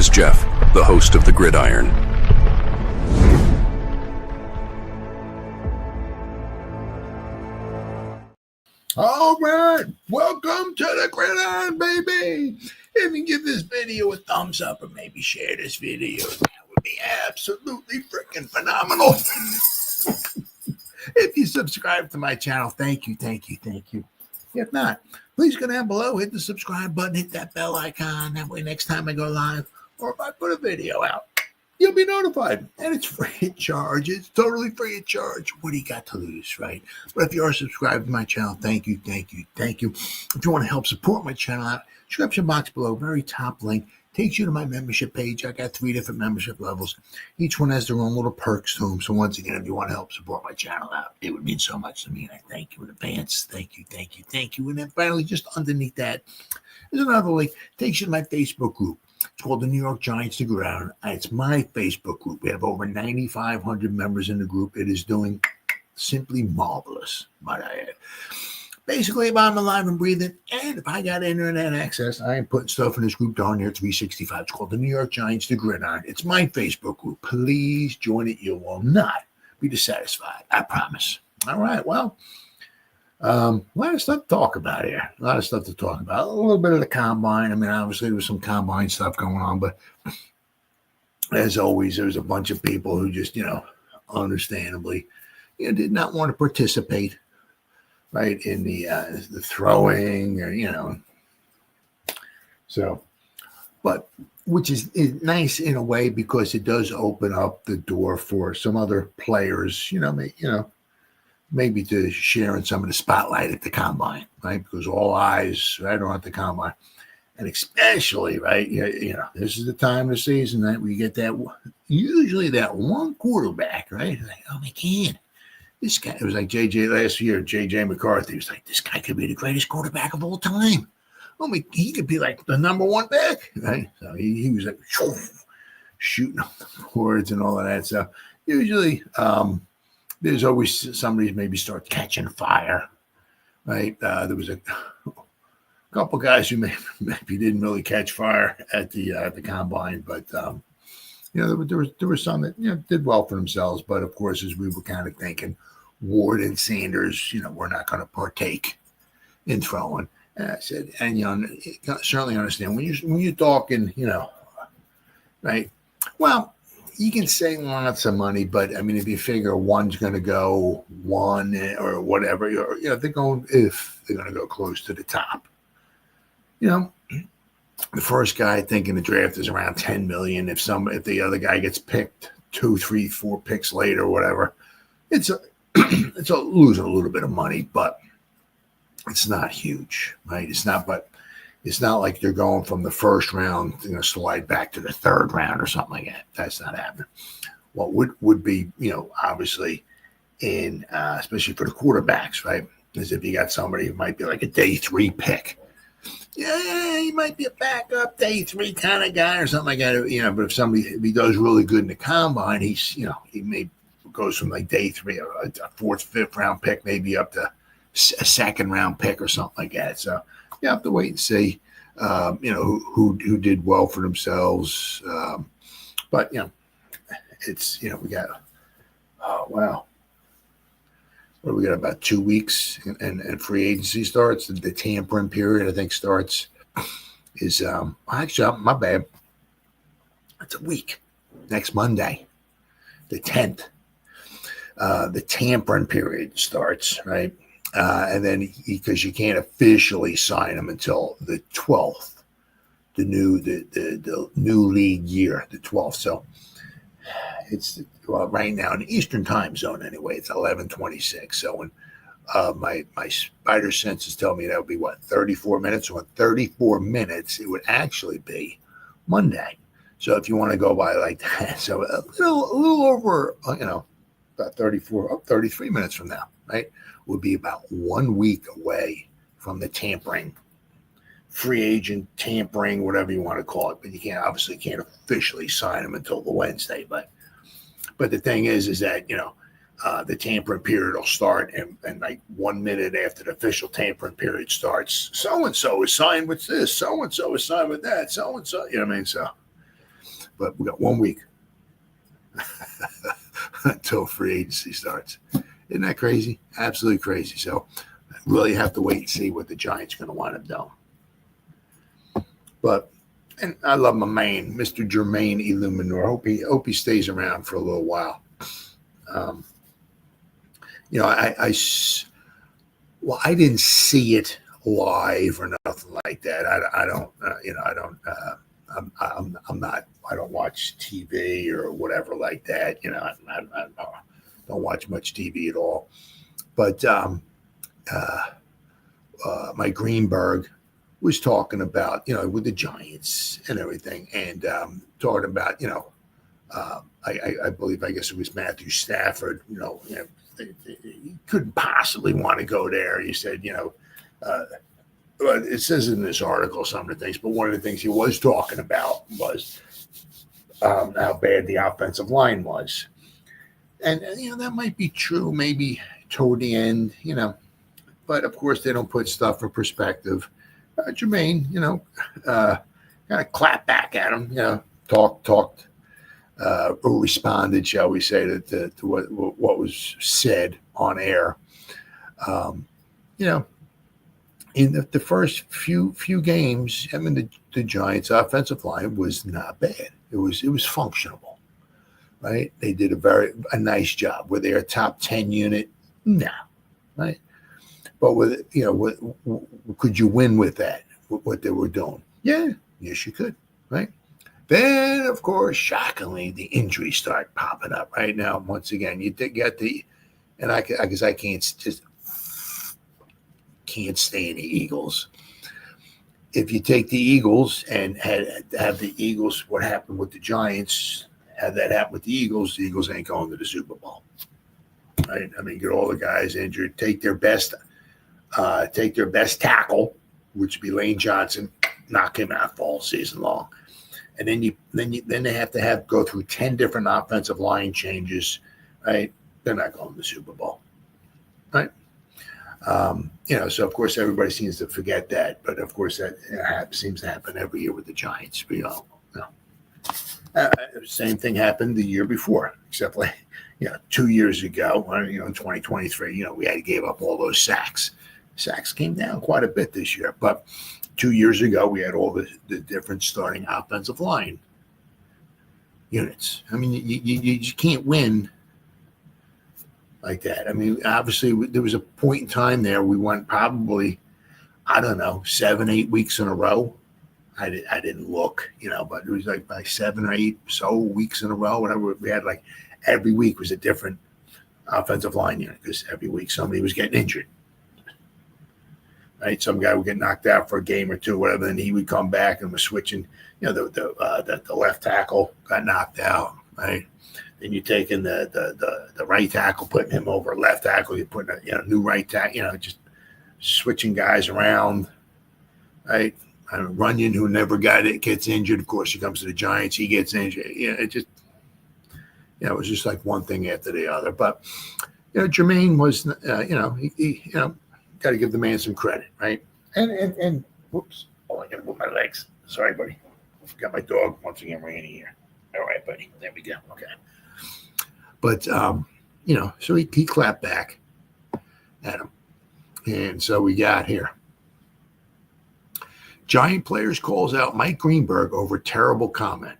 is Jeff, the host of the Gridiron. All right, welcome to the Gridiron, baby. If you give this video a thumbs up or maybe share this video, that would be absolutely freaking phenomenal. If you subscribe to my channel, thank you. If not, please go down below, hit the subscribe button, hit that bell icon. That way next time I go live or if I put a video out, you'll be notified. And it's free of charge. It's totally free of charge. What do you got to lose, right? But if you are subscribed to my channel, thank you. If you want to help support my channel out, description box below, very top link, takes you to my membership page. I got 3 different membership levels. Each one has their own little perks to them. So once again, if you want to help support my channel out, it would mean so much to me. And I thank you in advance. Thank you. And then finally, just underneath that, there's another link. Takes you to my Facebook group. It's called the New York Giants to Ground. It's my Facebook group. We have over 9,500 members in the group. It is doing simply marvelous, might I add. Basically, if I'm alive and breathing, and if I got internet access, I am putting stuff in this group down here, 365. It's called the New York Giants to Gridiron. It's my Facebook group. Please join it. You will not be dissatisfied. I promise. All right, well, a lot of stuff to talk about here. A little bit of the combine. I mean, obviously, there was some combine stuff going on, but as always, there's a bunch of people who just, understandably, did not want to participate, right, in the throwing or, So, but which is nice in a way because it does open up the door for some other players, maybe to share in some of the spotlight at the combine, right? Because all eyes right are at the combine. And especially, right, this is the time of the season that we get usually that one quarterback, right? Like, oh my God, this guy, it was like JJ last year, JJ McCarthy. He was like, this guy could be the greatest quarterback of all time. Oh my, he could be like the number 1 pick, right? So he was like shooting up the boards and all of that stuff. Usually, there's always somebody maybe start catching fire, right? There was a couple guys who maybe didn't really catch fire at the combine, but there were some that did well for themselves. But of course, as we were kind of thinking, Ward and Sanders, we're not going to partake in throwing. And I said, and certainly understand when you're talking, right? Well, you can say lots of money, but I mean, if you figure one's going to go 1 or whatever, they're going if they're going to go close to the top. The first guy I think in the draft is around 10 million. If the other guy gets picked 2, 3, 4 picks later or whatever, it's losing a little bit of money, but it's not huge, right? It's not like they're going from the first round, slide back to the 3rd round or something like that. That's not happening. What would be, obviously in, especially for the quarterbacks, right? Is if you got somebody who might be like a day 3 pick. Yeah, he might be a backup day 3 kind of guy or something like that. But if he does really good in the combine, he may goes from like day 3, a 4th, 5th round pick, maybe up to a 2nd round pick or something like that. So you have to wait and see, who did well for themselves. But it's we got we got about 2 weeks and free agency starts. The tampering period I think starts is actually my bad. It's a week. Next Monday, the 10th. The tampering period starts, right? And then because you can't officially sign them until the 12th, the new league year, the 12th. So it's right now in the Eastern time zone anyway. It's 11:26. So when my spider senses tell me that would be 34 minutes. So in 34 minutes, it would actually be Monday. So if you want to go by like that, so a little over, about 33 minutes from now, right? Would be about 1 week away from the tampering, free agent tampering, whatever you want to call it. But you can't officially sign them until the Wednesday. But the thing is that, the tampering period will start and like 1 minute after the official tampering period starts, so-and-so is signed with this, so-and-so is signed with that, so-and-so, you know what I mean? So but we got 1 week until free agency starts. Isn't that crazy? Absolutely crazy. So I really have to wait and see what the Giants are going to wind up doing. But, and I love my man, Mr. Jermaine Illuminor. Hope he stays around for a little while. I didn't see it live or nothing like that. I don't watch TV or whatever like that. I don't watch much TV at all. But my Greenberg was talking about, with the Giants and everything, and talking about, I guess it was Matthew Stafford, he couldn't possibly want to go there. He said, it says in this article some of the things, but one of the things he was talking about was how bad the offensive line was. And, that might be true, maybe toward the end, but of course they don't put stuff in perspective. Jermaine, kind of clapped back at him, talked, or responded, shall we say, to what was said on air. In the first few games, I mean, the Giants' offensive line was not bad. It was functionable, right? They did a nice job. Were they a top 10 unit? No, right? But could you win with that? What they were doing? Yeah, yes, you could, right? Then, of course, shockingly, the injuries start popping up right now. Once again, you get and I guess I can't stand the Eagles. If you take the Eagles and have the Eagles, what happened with the Giants, have that happen with the Eagles ain't going to the Super Bowl, right? I mean, get all the guys injured, take their best tackle, which would be Lane Johnson, knock him out all season long. And then they have to go through 10 different offensive line changes, right? They're not going to the Super Bowl, right? So of course everybody seems to forget that, but of course that seems to happen every year with the Giants. Same thing happened the year before, except 2 years ago, in 2023, we had to give up all those sacks. Sacks came down quite a bit this year, but 2 years ago, we had all the different starting offensive line units. I mean, you just can't win like that. I mean, obviously, there was a point in time there we won probably, 7-8 weeks in a row. I didn't look, but it was like 7 or 8 weeks in a row. Whatever we had, every week was a different offensive line unit because every week somebody was getting injured. Right, some guy would get knocked out for a game or two, whatever. Then he would come back and was switching. The left tackle got knocked out. Right, then you're taking the right tackle, putting him over left tackle. You're putting a new right tackle. Just switching guys around. Right, Runyon, who never gets injured. Of course, he comes to the Giants. He gets injured. It was just like one thing after the other. But Jermaine was, he got to give the man some credit, right? And whoops, I got to move my legs. Sorry, buddy. Got my dog once again ringing here. All right, buddy. There we go. Okay. But so he clapped back at him, and so we got here. Giant players calls out Mike Greenberg over terrible comment.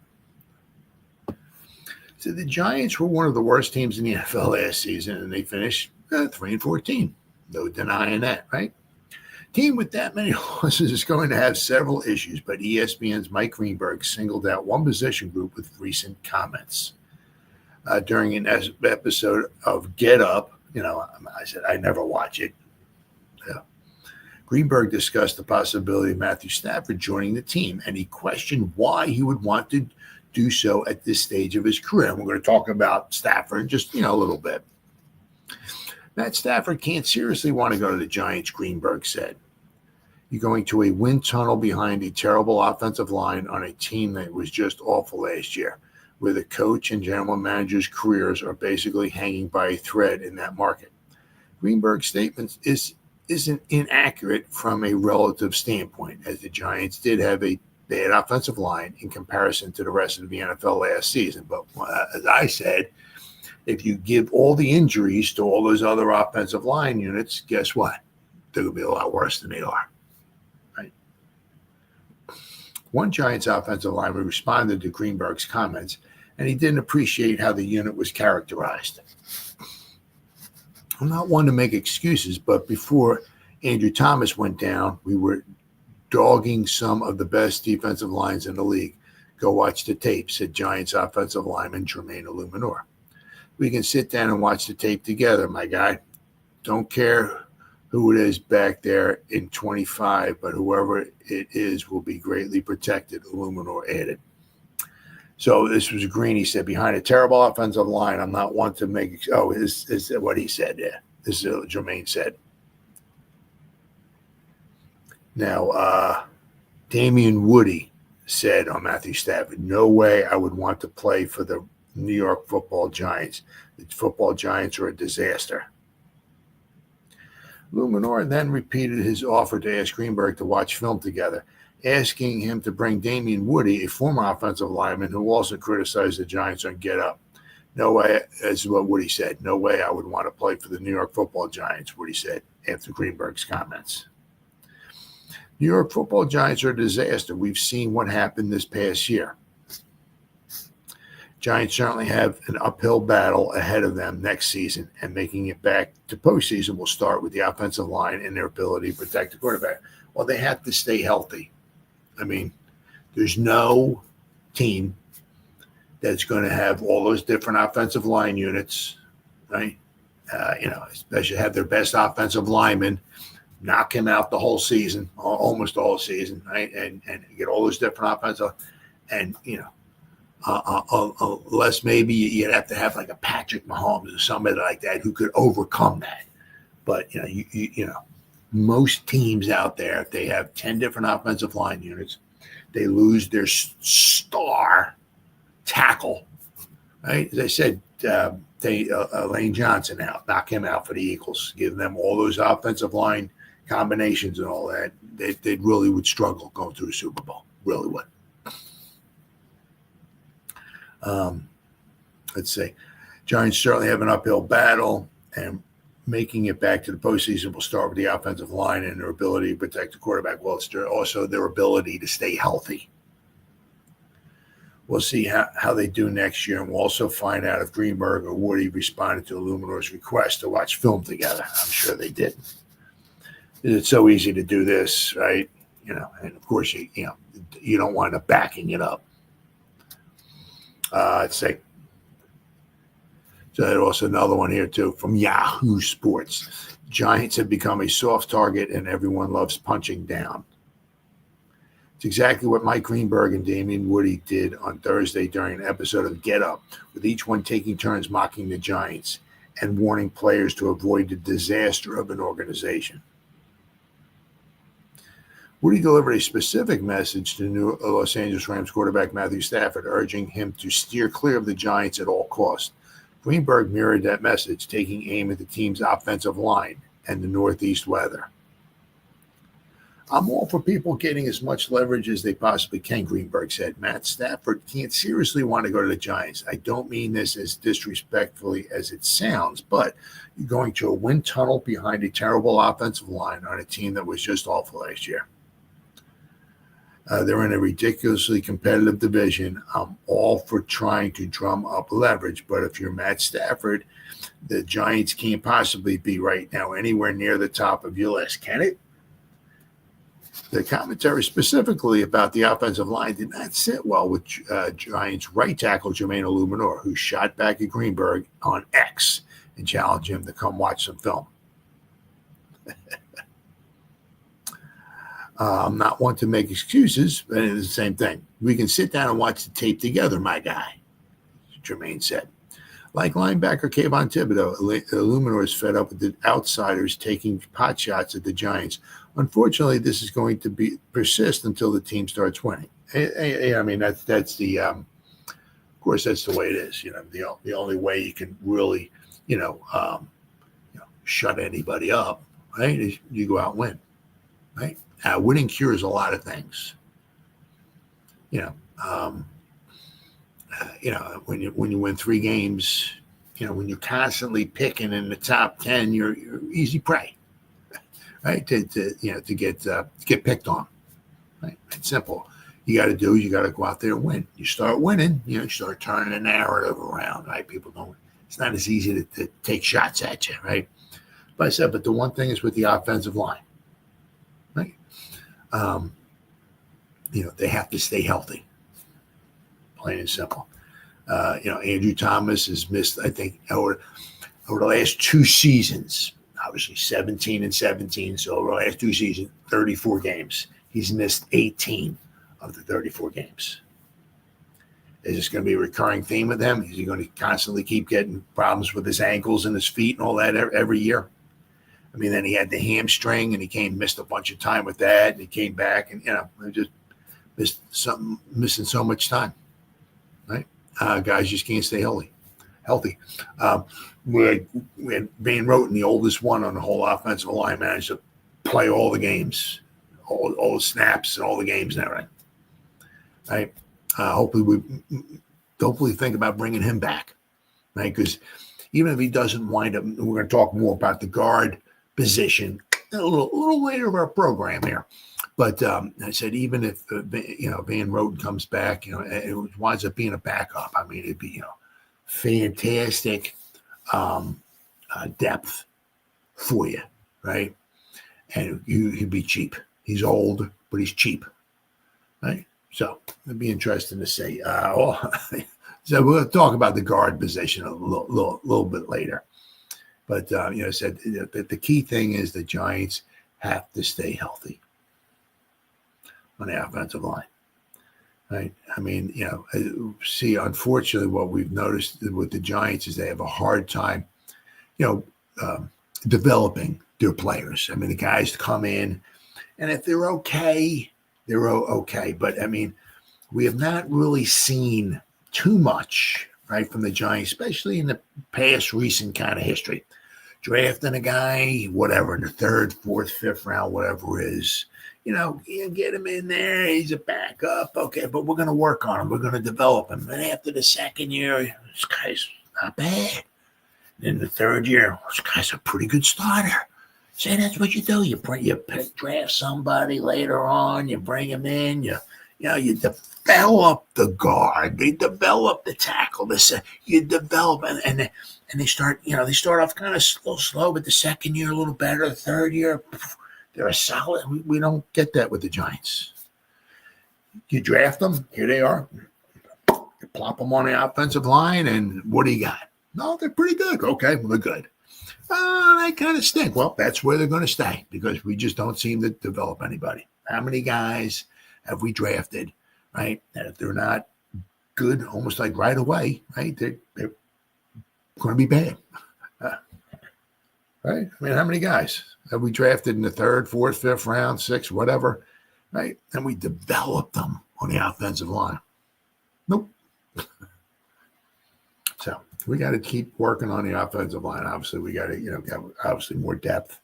So the Giants were one of the worst teams in the NFL last season, and they finished 3-14. No denying that, right? Team with that many losses is going to have several issues, but ESPN's Mike Greenberg singled out one position group with recent comments. During an episode of Get Up, I said, I never watch it. Yeah. Greenberg discussed the possibility of Matthew Stafford joining the team, and he questioned why he would want to do so at this stage of his career. And we're going to talk about Stafford in just, a little bit. Matt Stafford can't seriously want to go to the Giants, Greenberg said. You're going to a wind tunnel behind a terrible offensive line on a team that was just awful last year, where the coach and general manager's careers are basically hanging by a thread in that market. Greenberg's statement isn't inaccurate from a relative standpoint, as the Giants did have a bad offensive line in comparison to the rest of the NFL last season. But as I said, if you give all the injuries to all those other offensive line units, guess what? They're going to be a lot worse than they are. Right? One Giants offensive lineman responded to Greenberg's comments, and he didn't appreciate how the unit was characterized. I'm not one to make excuses, but before Andrew Thomas went down, we were dogging some of the best defensive lines in the league. Go watch the tape, said Giants offensive lineman Jermaine. We can sit down and watch the tape together, my guy. Don't care who it is back there in 25, but whoever it is will be greatly protected, Illuminor added. So this was Green. He said, behind a terrible offensive line, I'm not one to make – this is what he said there. This is what Jermaine said. Now, Damian Woody said on Matthew Stafford, no way I would want to play for the New York football Giants. The football Giants are a disaster. Luminor then repeated his offer to ask Greenberg to watch film together, asking him to bring Damian Woody, a former offensive lineman who also criticized the Giants on Get Up. No way, as what Woody said, no way I would want to play for the New York football Giants, Woody said after Greenberg's comments. New York football Giants are a disaster. We've seen what happened this past year. Giants certainly have an uphill battle ahead of them next season, and making it back to postseason will start with the offensive line and their ability to protect the quarterback. Well, they have to stay healthy. I mean, there's no team that's going to have all those different offensive line units, right? Especially have their best offensive lineman, knock him out the whole season, almost all season, right? And get all those different offensive, and unless maybe you'd have to have like a Patrick Mahomes or somebody like that who could overcome that. But most teams out there, if they have 10 different offensive line units, they lose their star tackle. Right? As I said, Lane Johnson out, knock him out for the Eagles, give them all those offensive line combinations and all that. They really would struggle going through the Super Bowl. Really would. Let's see. Giants certainly have an uphill battle, and making it back to the postseason will start with the offensive line and their ability to protect the quarterback. Well, it's also their ability to stay healthy. We'll see how they do next year, and we'll also find out if Greenberg or Woody responded to Illuminor's request to watch film together. I'm sure they did. It's so easy to do this, right? And of course, you don't wind up backing it up. Let's see. So there's also another one here, too, from Yahoo Sports. Giants have become a soft target, and everyone loves punching down. It's exactly what Mike Greenberg and Damian Woody did on Thursday during an episode of Get Up, with each one taking turns mocking the Giants and warning players to avoid the disaster of an organization. Woody delivered a specific message to new Los Angeles Rams quarterback Matthew Stafford, urging him to steer clear of the Giants at all costs. Greenberg mirrored that message, taking aim at the team's offensive line and the Northeast weather. I'm all for people getting as much leverage as they possibly can, Greenberg said. Matt Stafford can't seriously want to go to the Giants. I don't mean this as disrespectfully as it sounds, but you're going to a wind tunnel behind a terrible offensive line on a team that was just awful last year. They're in a ridiculously competitive division. I'm all for trying to drum up leverage, but if you're Matt Stafford, the Giants can't possibly be right now anywhere near the top of your list, can it? The commentary specifically about the offensive line did not sit well with Giants right tackle Jermaine Illuminor, who shot back at Greenberg on X and challenged him to come watch some film. I'm not one to make excuses, but it's the same thing. We can sit down and watch the tape together, my guy, Jermaine said. Like linebacker Kayvon Thibodeau, Illuminor is fed up with the outsiders taking pot shots at the Giants. Unfortunately, this is going to persist until the team starts winning. I mean, that's the of course, that's the way it is. The only way you can really, shut anybody up, right, is you go out and win, right? Winning cures a lot of things. You know, um, when you win 3 games, when you're constantly picking in the top 10, you're easy prey, right? To get picked on, right? It's simple. You got to do is you got to go out there and win. You start winning, you start turning the narrative around, right? People don't. It's not as easy to take shots at you, right? But I said, but the one thing is with the offensive line, right? They have to stay healthy, plain and simple. Andrew Thomas has missed, I think, over the last 2 seasons, obviously 17 and 17. So over the last 2 seasons, 34 games. He's missed 18 of the 34 games. Is this going to be a recurring theme with him? Is he going to constantly keep getting problems with his ankles and his feet and all that every year? I mean, then he had the hamstring and he missed a bunch of time with that. And he came back and, just missing so much time, right? Guys just can't stay healthy. We had Van Roten, the oldest one on the whole offensive line, managed to play all the games, all the snaps and all the games and everything. Right? Hopefully think about bringing him back, right? Because even if he doesn't wind up, we're going to talk more about the guard position a little later in our program here. But I said, even if Van Roten comes back, it winds up being a backup. I mean, it'd be fantastic depth for you, right? And he'd be cheap. He's old, but he's cheap, right? So it'd be interesting to see. So we'll talk about the guard position a little bit later. But I said that the key thing is the Giants have to stay healthy on the offensive line, right? I mean, see, unfortunately, what we've noticed with the Giants is they have a hard time, developing their players. I mean, the guys come in, and if they're okay, they're okay. But I mean, we have not really seen too much, right, from the Giants, especially in the past recent kind of history. Drafting a guy, whatever, in the 3rd, 4th, 5th round, whatever it is, you get him in there. He's a backup. Okay, but we're going to work on him. We're going to develop him. And after the 2nd year, this guy's not bad. In the 3rd year, this guy's a pretty good starter. So that's what you do. You draft somebody later on. You bring him in. You develop the guard. They develop the tackle. You develop and they start. They start off kind of slow, but the 2nd year a little better. The 3rd year, they're a solid. We don't get that with the Giants. You draft them. Here they are. You plop them on the offensive line, and what do you got? No, they're pretty good. Okay, well, they're good. They kind of stink. Well, that's where they're going to stay because we just don't seem to develop anybody. How many guys have we drafted, right, that if they're not good almost like right away, right, they're going to be bad. Right? I mean, how many guys have we drafted in the 3rd, 4th, 5th round, 6th, whatever, right? And we developed them on the offensive line. Nope. So we got to keep working on the offensive line. Obviously, we got to, have obviously more depth,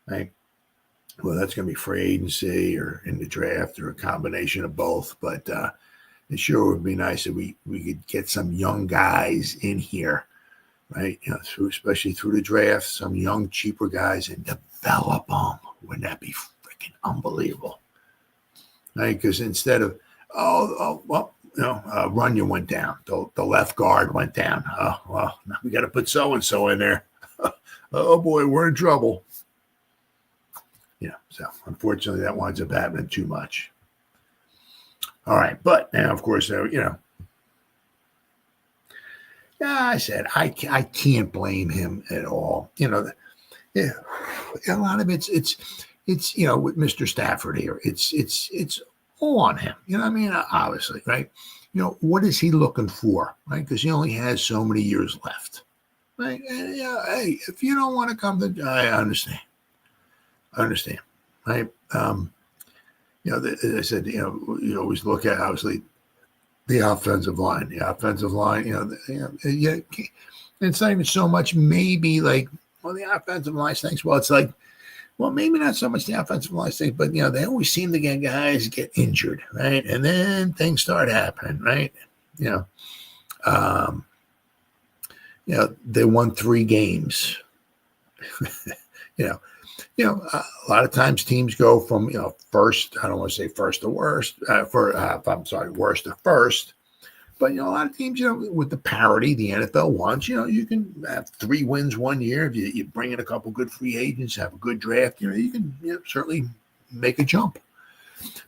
right? Well, that's going to be free agency or in the draft or a combination of both. But it sure would be nice if we could get some young guys in here, right? Especially through the draft, some young, cheaper guys and develop them. Wouldn't that be freaking unbelievable? Right? Because instead of, Runyon went down. The left guard went down. Oh, well, now we got to put so-and-so in there. Oh, boy, we're in trouble. So unfortunately, that winds up happening too much. All right. But now, of course, I said I can't blame him at all. A lot of it's with Mr. Stafford here. It's all on him. Obviously, right? What is he looking for, right? Because he only has so many years left, right? And, hey, if you don't want to come to, I understand, right? I said, you always look at obviously the offensive line. It's not even so much maybe like, well, the offensive line stinks. Well, it's like Well, maybe not so much the offensive line thing, but they always seem to get guys get injured, right? And then things start happening, right? You know, um, they won 3 games. you know, a lot of times teams go from first. I don't want to say first to worst. Worst to first. But a lot of teams, with the parity the NFL wants, you can have 3 wins one year if you bring in a couple good free agents, have a good draft. You can certainly make a jump.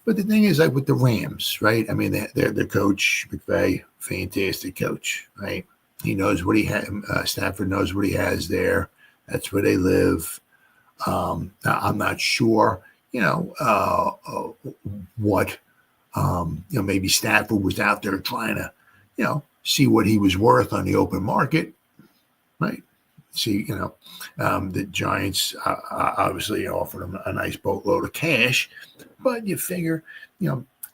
But the thing is, like with the Rams, right? I mean, their coach McVay, fantastic coach, right? He knows what he has. Stafford knows what he has there. That's where they live. Now, I'm not sure, what maybe Stafford was out there trying to, see what he was worth on the open market, right? See, the Giants obviously offered him a nice boatload of cash, but you figure,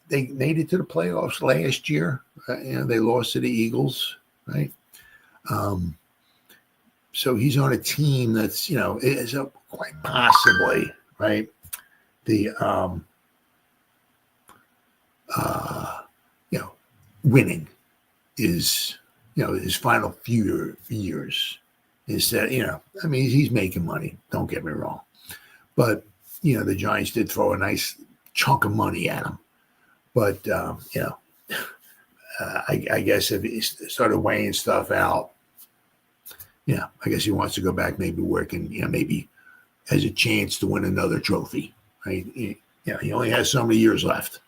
they made it to the playoffs last year. They lost to the Eagles, right? So he's on a team that's, is quite possibly, right? The, winning is, his final few years is that, he's making money. Don't get me wrong. But, the Giants did throw a nice chunk of money at him. But, I guess if he started weighing stuff out, I guess he wants to go back, maybe working, maybe has a chance to win another trophy, right? He only has so many years left,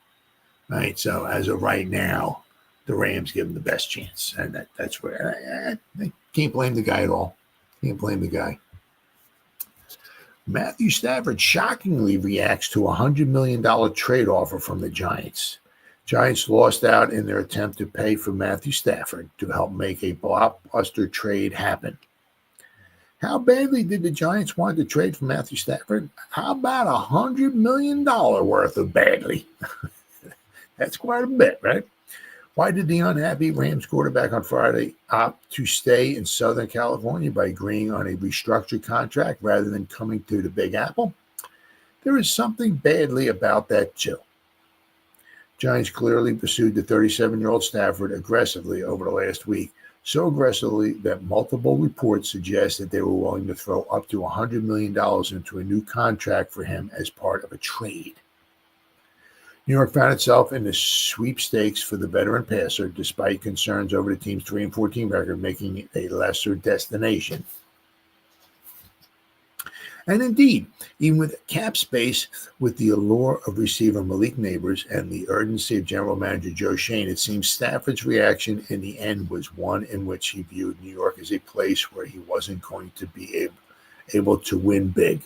right? So as of right now, the Rams give him the best chance, and that's where I can't blame the guy at all. Can't blame the guy. Matthew Stafford shockingly reacts to a $100 million trade offer from the Giants. Giants lost out in their attempt to pay for Matthew Stafford to help make a blockbuster trade happen. How badly did the Giants want to trade for Matthew Stafford? How about $100 million worth of badly? That's quite a bit, right? Why did the unhappy Rams quarterback on Friday opt to stay in Southern California by agreeing on a restructured contract rather than coming to the Big Apple? There is something badly about that, too. Giants clearly pursued the 37-year-old Stafford aggressively over the last week, so aggressively that multiple reports suggest that they were willing to throw up to $100 million into a new contract for him as part of a trade. New York found itself in the sweepstakes for the veteran passer, despite concerns over the team's 3-14 record, making it a lesser destination. And indeed, even with cap space, with the allure of receiver Malik Nabers and the urgency of general manager Joe Schoen, it seems Stafford's reaction in the end was one in which he viewed New York as a place where he wasn't going to be able to win big.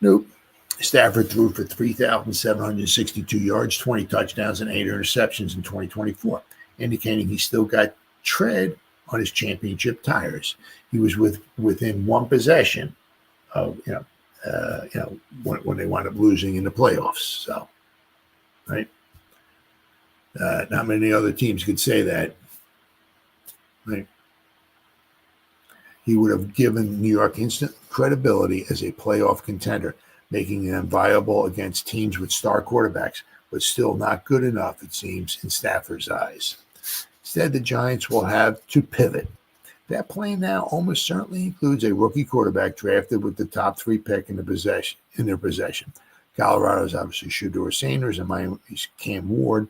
Nope. Stafford threw for 3,762 yards, 20 touchdowns, and 8 interceptions in 2024, indicating he still got tread on his championship tires. He was within one possession of when they wound up losing in the playoffs. So, right, not many other teams could say that. Right, he would have given New York instant credibility as a playoff contender, making them viable against teams with star quarterbacks, but still not good enough, it seems, in Stafford's eyes. Instead, the Giants will have to pivot. That plan now almost certainly includes a rookie quarterback drafted with the top 3 pick in their possession. Colorado's obviously Shedeur Sanders and Miami's Cam Ward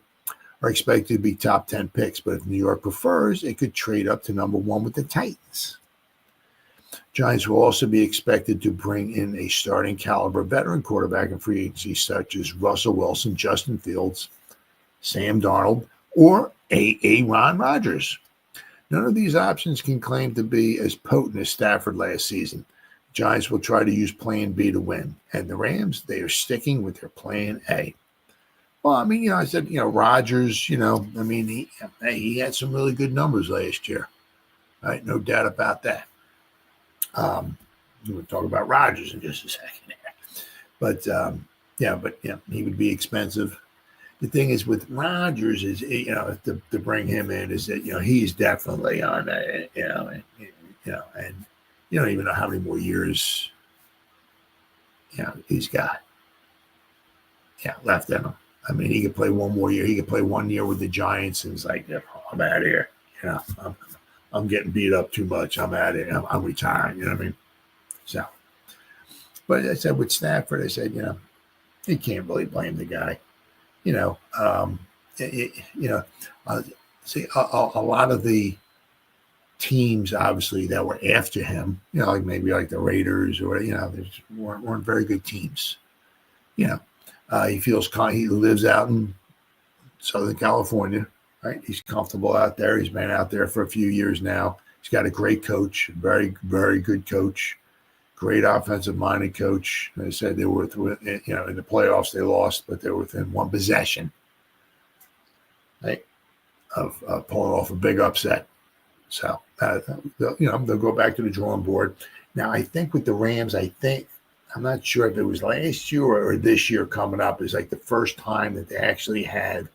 are expected to be top 10 picks, but if New York prefers, it could trade up to number 1 with the Titans. Giants will also be expected to bring in a starting caliber veteran quarterback in free agency such as Russell Wilson, Justin Fields, Sam Darnold, or Aaron Rodgers. None of these options can claim to be as potent as Stafford last season. Giants will try to use plan B to win. And the Rams, they are sticking with their plan A. Well, I mean, I said, Rodgers, he had some really good numbers last year. Right? No doubt about that. We'll talk about Rodgers in just a second. But, he would be expensive. The thing is with Rodgers is, to bring him in is that, he's definitely on, and You don't even know how many more years, he's got, left in him. I mean, he could play one more year. He could play 1 year with the Giants, and it's like, I'm out of here. I'm getting beat up too much. I'm out of here. I'm retiring. You know what I mean? So, but I said with Stafford, I said, you can't really blame the guy. See, a lot of the teams, obviously, that were after him, like maybe like the Raiders or, they weren't very good teams. He feels he lives out in Southern California, right? He's comfortable out there. He's been out there for a few years now. He's got a great coach, very, very good coach, great offensive-minded coach. They said they were, in the playoffs they lost, but they were within one possession, right, of pulling off a big upset. So, they'll go back to the drawing board. Now, I think with the Rams, I'm not sure if it was last year or this year coming up, is like the first time that they actually had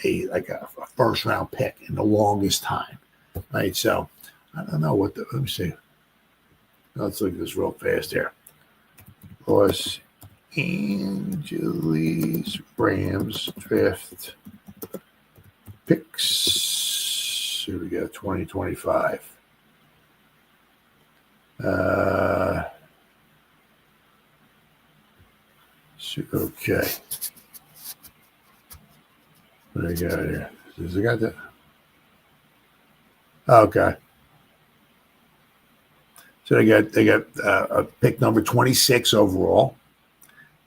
a first round pick in the longest time, right? So I don't know let me see. Let's look at this real fast here. Los Angeles Rams draft picks. Here we go, 2025. Okay. What do I got here? Does it got that? Okay. So they got a pick number 26 overall.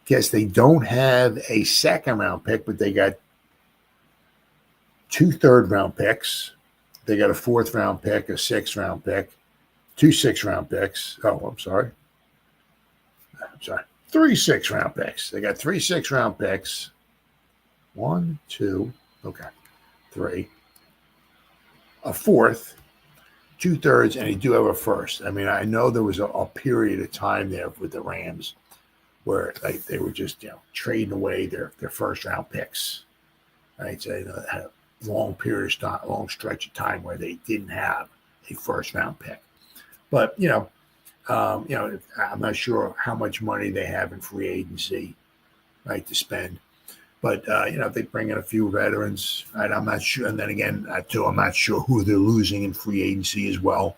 Guess they don't have a second round pick, but they got 2 third-round picks. They got a 4th round pick, a 6th round pick, 2 6th round picks. Oh, I'm sorry. 3 6th round picks. They got 3 6th round picks. 1, 2, 3. A 4th, 2 thirds, and they do have a 1st. I mean, I know there was a period of time there with the Rams where they were just trading away their 1st round picks. Right, so they had a long stretch of time where they didn't have a 1st round pick. But I'm not sure how much money they have in free agency, right, to spend. But if they bring in a few veterans, right, I'm not sure. And then again, too, I'm not sure who they're losing in free agency as well,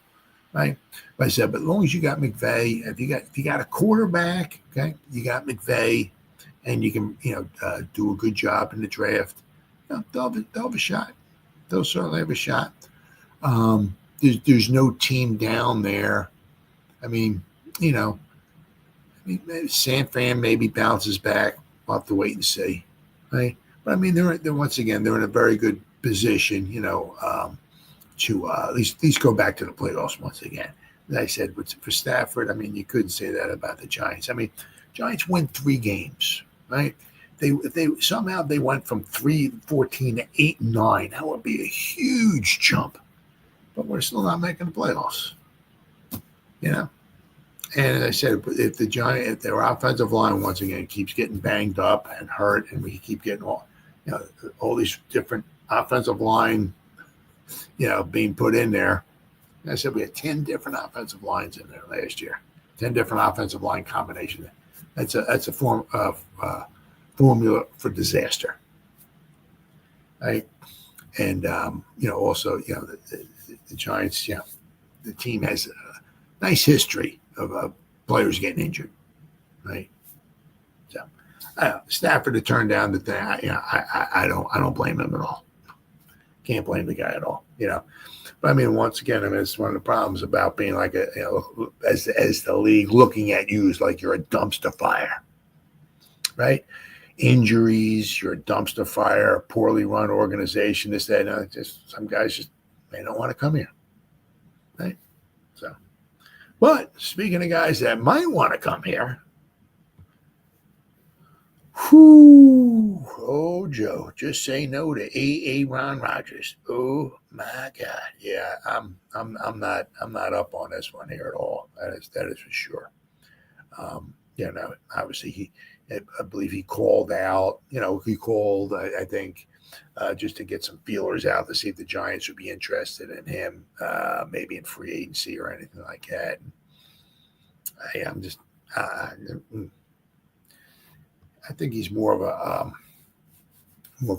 right? But I said, but as long as you got McVay, if you got a quarterback, okay, you got McVay, and you can do a good job in the draft, they'll have a shot. They'll certainly have a shot. There's no team down there. I mean, San Fran maybe bounces back. We'll have to wait and see, right? But I mean, they're once again they're in a very good position, to at least go back to the playoffs once again. As I said, for Stafford, I mean, you couldn't say that about the Giants. I mean, Giants win 3 games, right? If they somehow they went from 3-14 to 8-9, that would be a huge jump. But we're still not making the playoffs, And as I said, if their offensive line once again keeps getting banged up and hurt, and we keep getting all these different offensive line, being put in there. I said we had 10 different offensive lines in there last year, 10 different offensive line combinations. That's a formula for disaster, right? And also the Giants, the team has a nice history of players getting injured, right? So Stafford to turn down the thing, I don't blame him at all. Can't blame the guy at all, But I mean, once again, it's one of the problems about being like as the league looking at you as like you're a dumpster fire, right? Injuries, you're a dumpster fire, a poorly run organization. This, that, just some guys they don't want to come here, right? So, but speaking of guys that might want to come here, oh Joe, just say no to Ron Rodgers. Oh my God, yeah, I'm not up on this one here at all. That is for sure. Obviously I believe he called out. He called, I think, just to get some feelers out to see if the Giants would be interested in him, maybe in free agency or anything like that. I'm just, I think he's more of a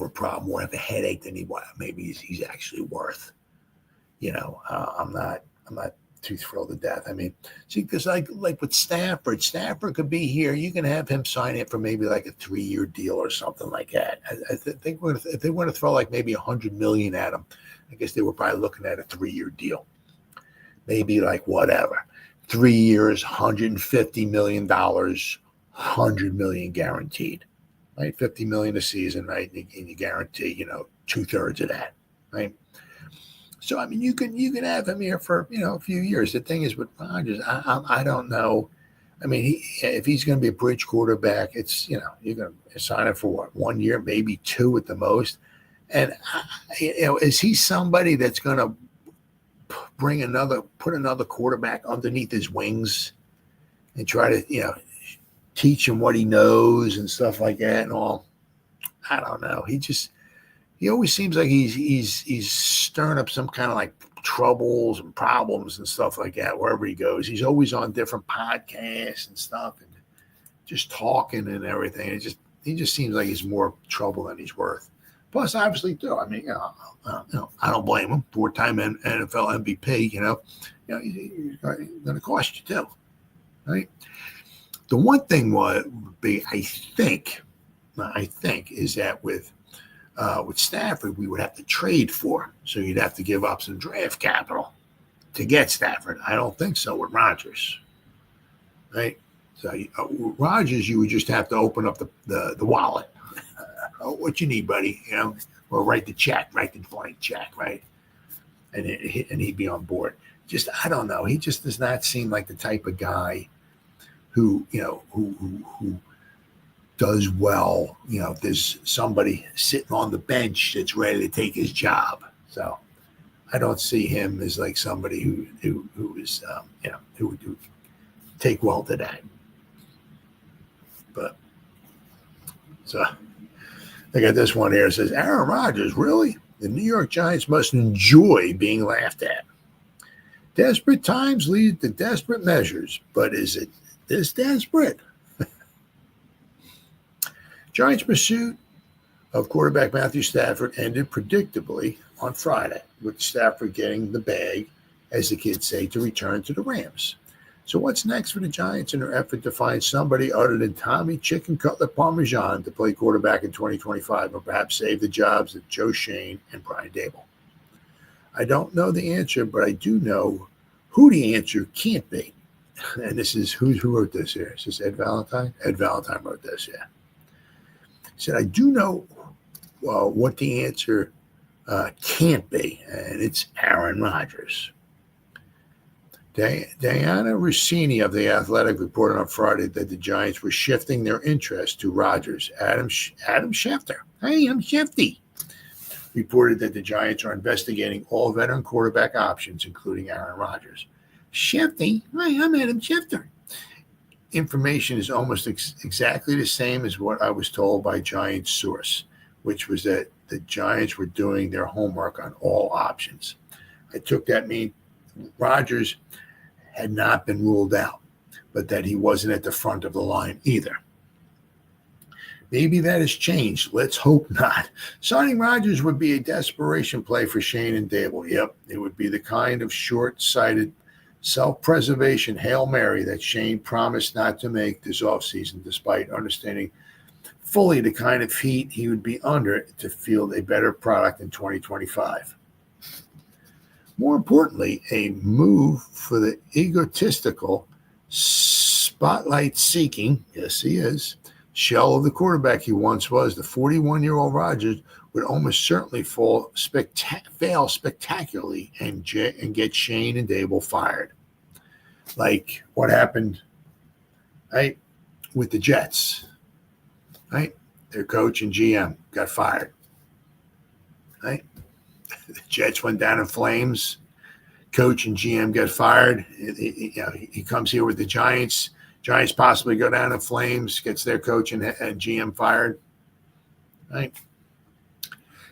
problem, more of a headache than maybe he's actually worth. I'm not too thrilled to death. I mean, see, because like with Stafford could be here. You can have him sign it for maybe like a 3-year deal or something like that. I think if they want to throw like maybe $100 million at him, I guess they were probably looking at a 3-year deal. Maybe like whatever, 3 years, $150 million, $100 million guaranteed, right? $50 million a season, right? And you guarantee, 2/3 of that, right? So I mean, you can have him here for a few years. The thing is with Rodgers, I don't know. I mean, if he's going to be a bridge quarterback, it's you're going to sign him for what, 1 year, maybe 2 at the most. And is he somebody that's going to put another quarterback underneath his wings and try to teach him what he knows and stuff like that and all? I don't know. He always seems like he's stirring up some kind of like troubles and problems and stuff like that wherever he goes. He's always on different podcasts and stuff and just talking and everything. He just seems like he's more trouble than he's worth. Plus, obviously, too. I mean, I don't blame him. 4-time NFL MVP. He's going to cost you too, right? The one thing would be, I think, is that with Stafford, we would have to trade for him. So you'd have to give up some draft capital to get Stafford. I don't think so with Rodgers, right? So with Rodgers, you would just have to open up the wallet. What you need, buddy? Or write the blank check, right? And he'd be on board. Just, I don't know. He just does not seem like the type of guy who does well. If there's somebody sitting on the bench that's ready to take his job. So I don't see him as like somebody who is who would take well to that. But so I got this one here. It says, Aaron Rodgers, really? The New York Giants must enjoy being laughed at. Desperate times lead to desperate measures, but is it this desperate? Giants' pursuit of quarterback Matthew Stafford ended predictably on Friday, with Stafford getting the bag, as the kids say, to return to the Rams. So what's next for the Giants in their effort to find somebody other than Tommy Chicken Cutlet Parmesan to play quarterback in 2025, or perhaps save the jobs of Joe Shane and Brian Dable? I don't know the answer, but I do know who the answer can't be. And this is who wrote this here. Is this Ed Valentine? Ed Valentine wrote this, yeah. He said, I do know what the answer can't be, and it's Aaron Rodgers. Diana Rossini of The Athletic reported on Friday that the Giants were shifting their interest to Rodgers. Adam Schefter, hey, I'm Shefty, reported that the Giants are investigating all veteran quarterback options, including Aaron Rodgers. Shefty, hi, I'm Adam Schefter. Information is almost exactly the same as what I was told by Giants source, which was that the Giants were doing their homework on all options. I took that mean Rodgers had not been ruled out, but that he wasn't at the front of the line either. Maybe that has changed. Let's hope not. Signing Rodgers would be a desperation play for Shane and Dable. Yep, it would be the kind of short-sighted self-preservation Hail Mary that Shane promised not to make this offseason, despite understanding fully the kind of heat he would be under to field a better product in 2025. More importantly, a move for the egotistical, spotlight-seeking, yes he is, shell of the quarterback he once was. The 41-year-old Rodgers would almost certainly fail spectacularly and get Shane and Dable fired. Like what happened, right, with the Jets, right? Their coach and GM got fired, right? The Jets went down in flames. Coach and GM got fired. He comes here with the Giants. Giants possibly go down in flames, gets their coach and GM fired, right?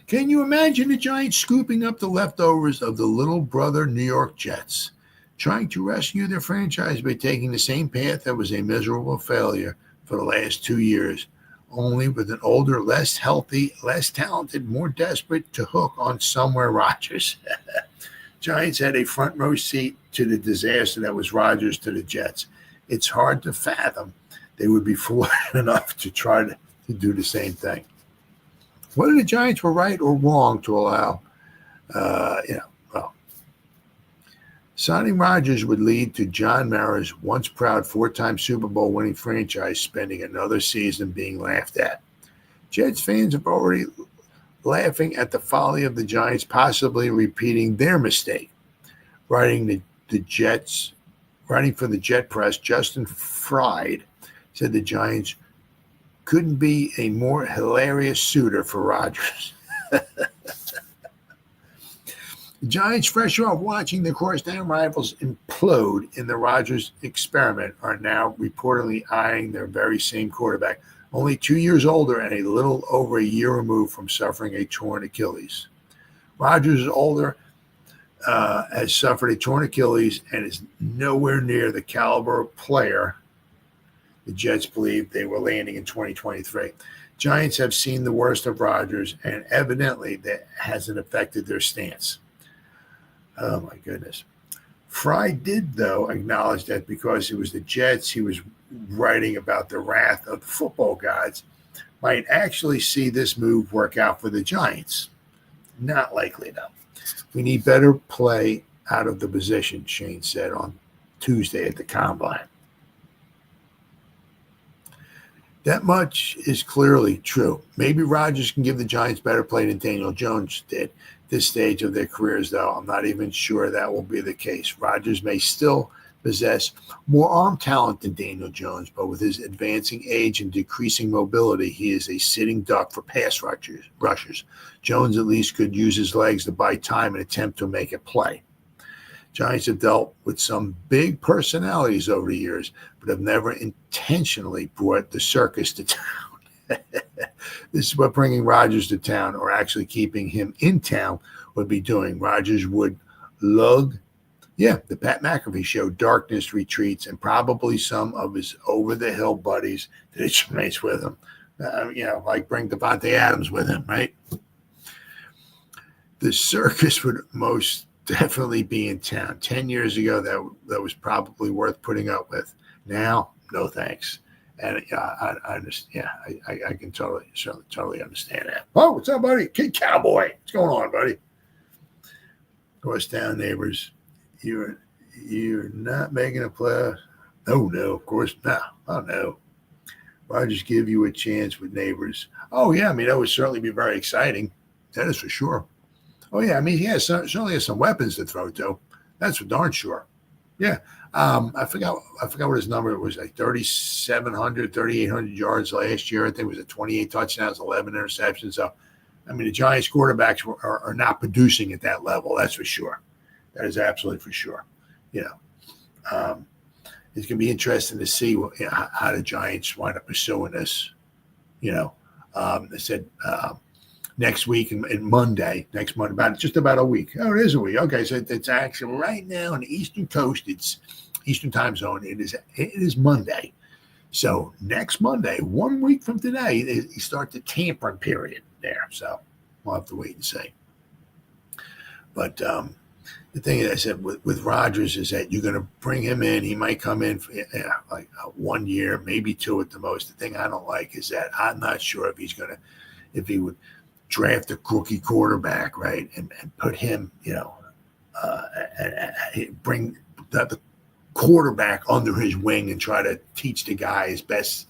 Can you imagine the Giants scooping up the leftovers of the little brother New York Jets? trying to rescue their franchise by taking the same path that was a miserable failure for the last 2 years, only with an older, less healthy, less talented, more desperate to hook on somewhere Rodgers. Giants had a front row seat to the disaster that was Rodgers to the Jets. It's hard to fathom they would be foolish enough to try to do the same thing. Whether the Giants were right or wrong to allow, signing Rodgers would lead to John Mara's once proud 4-time Super Bowl winning franchise spending another season being laughed at. Jets fans have already laughing at the folly of the Giants possibly repeating their mistake. Writing for the Jet Press, Justin Fried said the Giants couldn't be a more hilarious suitor for Rodgers. The Giants, fresh off watching the crosstown rivals implode in the Rodgers experiment, are now reportedly eyeing their very same quarterback, only 2 years older and a little over a year removed from suffering a torn Achilles. Rodgers is older, has suffered a torn Achilles, and is nowhere near the caliber of player the Jets believed they were landing in 2023. Giants have seen the worst of Rodgers, and evidently that hasn't affected their stance. Oh, my goodness. Fry did, though, acknowledge that because it was the Jets, he was writing about the wrath of the football gods, might actually see this move work out for the Giants. Not likely, though. We need better play out of the position, Shane said on Tuesday at the Combine. That much is clearly true. Maybe Rodgers can give the Giants better play than Daniel Jones did. This stage of their careers, though, I'm not even sure that will be the case. Rodgers may still possess more arm talent than Daniel Jones, but with his advancing age and decreasing mobility, he is a sitting duck for pass rushers. Jones at least could use his legs to buy time and attempt to make a play. Giants have dealt with some big personalities over the years, but have never intentionally brought the circus to town. This is what bringing Rodgers to town, or actually keeping him in town, would be doing. Rodgers would lug, the Pat McAfee show, darkness retreats, and probably some of his over-the-hill buddies that he makes with him. Like bring Devontae Adams with him, right? The circus would most definitely be in town. 10 years ago, that was probably worth putting up with. Now, no thanks. And I understand. Yeah, I can totally understand that. Oh, what's up, buddy? Kid Cowboy. What's going on, buddy? Crosstown neighbors, you're not making a play. Oh no, of course not. Oh no. Rodgers give you a chance with neighbors. Oh yeah, I mean that would certainly be very exciting. That is for sure. Oh yeah, I mean he certainly has some weapons to throw to. That's for darn sure. Yeah. I forgot what his number was, like 3,700, 3,800 yards last year. I think it was 28 touchdowns, 11 interceptions. So, I mean, the Giants quarterbacks are not producing at that level. That's for sure. That is absolutely for sure. It's going to be interesting to see how the Giants wind up pursuing this. They said next week and next Monday, just about a week. Oh, it is a week. Okay, so it's actually right now on the Eastern Coast. It's Eastern time zone. It is Monday. So next Monday, 1 week from today, you start the tampering period there. So we'll have to wait and see. But the thing that I said with Rodgers is that you're going to bring him in. He might come in for like 1 year, maybe 2 at the most. The thing I don't like is that I'm not sure if he would draft a rookie quarterback, right, and put him, and bring the quarterback under his wing and try to teach the guy his best.